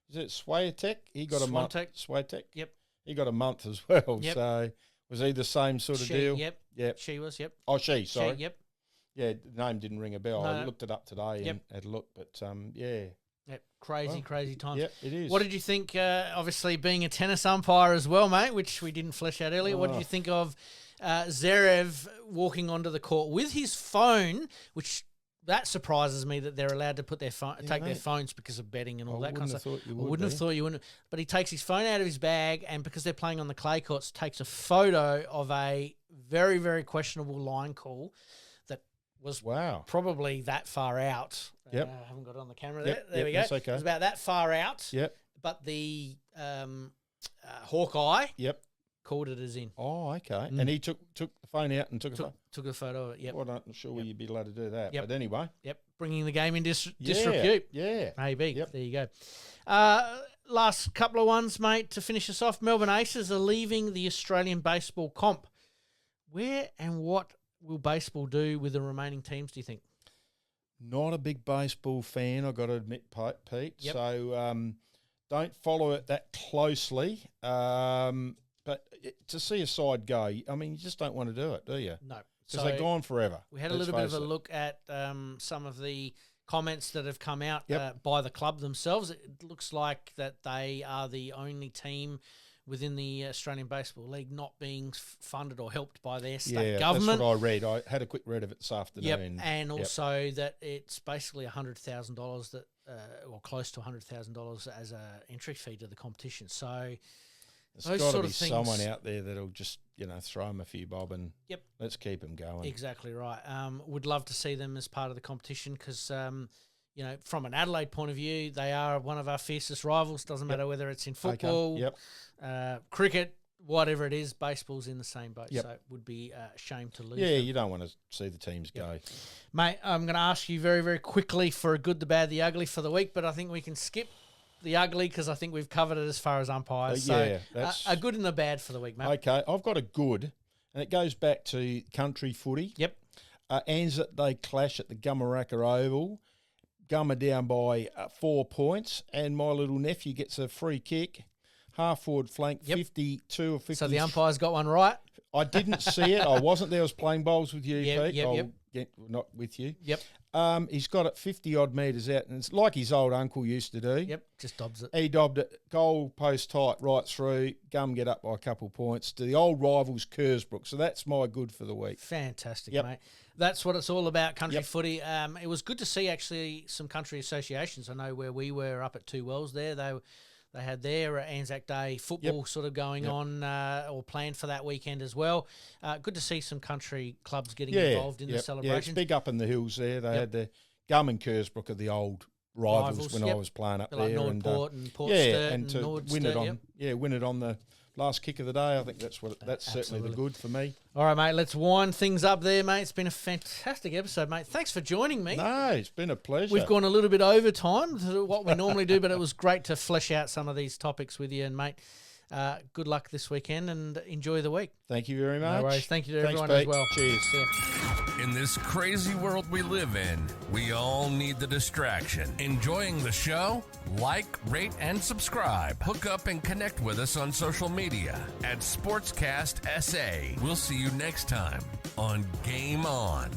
Speaker 2: Is it Swiatek? He got a month. Swiatek?
Speaker 1: Yep.
Speaker 2: He got a month as well.
Speaker 1: Yep.
Speaker 2: So was he the same sort of deal?
Speaker 1: Yep. She was,
Speaker 2: Oh, sorry.
Speaker 1: Yep.
Speaker 2: Yeah, the name didn't ring a bell.
Speaker 1: No.
Speaker 2: I looked it up today and had a look, but
Speaker 1: Yep. Crazy times.
Speaker 2: Yep, it is.
Speaker 1: What did you think, obviously being a tennis umpire as well, mate, which we didn't flesh out earlier, what did you think of Zverev walking onto the court with his phone, which that surprises me that they're allowed to put their take their phones because of betting and all that kind of stuff. I wouldn't have thought you wouldn't. But he takes his phone out of his bag and because they're playing on the clay courts, takes a photo of a very, very questionable line call that was probably that far out.
Speaker 2: Yep.
Speaker 1: I haven't got it on the camera there. There we go.
Speaker 2: That's okay.
Speaker 1: It was about that far out.
Speaker 2: Yep.
Speaker 1: But the Hawkeye called it as in.
Speaker 2: Oh, okay. And he took the phone out and took
Speaker 1: a photo of it, yep.
Speaker 2: Well, I'm not sure you'd be allowed to do that. But anyway.
Speaker 1: Yep. Bringing the game in disrepute.
Speaker 2: Yeah.
Speaker 1: Maybe.
Speaker 2: Yep.
Speaker 1: There you go. Last couple of ones, mate, to finish us off. Melbourne Aces are leaving the Australian baseball comp. Where and what will baseball do with the remaining teams, do you think?
Speaker 2: Not a big baseball fan, I've got to admit, Pete.
Speaker 1: Yep.
Speaker 2: So don't follow it that closely. But to see a side go, I mean, you just don't want to do it, do you?
Speaker 1: No.
Speaker 2: Because they're gone forever.
Speaker 1: We had a little bit of a look at some of the comments that have come out by the club themselves. It looks like that they are the only team within the Australian Baseball League not being funded or helped by their state government.
Speaker 2: That's what I read. I had a quick read of it this afternoon.
Speaker 1: And also that it's basically $100,000 that or close to $100,000 as a entry fee to the competition. So
Speaker 2: there's got to be someone out there that'll just, throw them a few bob and let's keep them going.
Speaker 1: Exactly right. Would love to see them as part of the competition because, from an Adelaide point of view, they are one of our fiercest rivals. Doesn't matter whether it's in football, cricket, whatever it is, baseball's in the same boat. So it would be a shame to lose them.
Speaker 2: You don't want to see the teams go.
Speaker 1: Mate, I'm going to ask you very, very quickly for a good, the bad, the ugly for the week, but I think we can skip the ugly because I think we've covered it as far as umpires.
Speaker 2: That's
Speaker 1: a good and the bad for the week, mate.
Speaker 2: Okay, I've got a good, and it goes back to country footy.
Speaker 1: Yep.
Speaker 2: Anzac, they clash at the Gummaraka Oval. Gummer down by 4 points, and my little nephew gets a free kick. Half forward flank, 52 or 50.
Speaker 1: So the umpire's got one right?
Speaker 2: I didn't see it. I wasn't there. I was playing bowls with you, Pete. Not with you.
Speaker 1: Yep.
Speaker 2: He's got it 50-odd metres out, and it's like his old uncle used to do.
Speaker 1: Yep, just dobs it.
Speaker 2: He dobbed it, goal post tight right through. Gum get up by a couple of points to the old rivals, Kersbrook. So that's my good for the week.
Speaker 1: Fantastic, mate. That's what it's all about, country footy. It was good to see, actually, some country associations. I know where we were up at Two Wells there. They had their Anzac Day football sort of going on or planned for that weekend as well. Good to see some country clubs getting involved in the celebration.
Speaker 2: Yeah, it's big up in the hills there. They had the Gum and Kersbrook are the old rivals when I was playing up there.
Speaker 1: Like Norwood and Port Sturt
Speaker 2: and to
Speaker 1: Norwood
Speaker 2: win
Speaker 1: Sturt,
Speaker 2: win it on the last kick of the day. I think that's certainly the good for me.
Speaker 1: All right, mate, let's wind things up there, mate. It's been a fantastic episode, mate. Thanks for joining me.
Speaker 2: No, it's been a pleasure.
Speaker 1: We've gone a little bit over time to what we normally do, but it was great to flesh out some of these topics with you. And, mate, good luck this weekend and enjoy the week.
Speaker 2: Thank you very much.
Speaker 1: No worries. Thank you to everyone
Speaker 2: Pete.
Speaker 1: as well.
Speaker 2: Cheers.
Speaker 3: In this crazy world we live in, we all need the distraction. Enjoying the show? Like, rate, and subscribe. Hook up and connect with us on social media at Sportscast SA. We'll see you next time on Game On.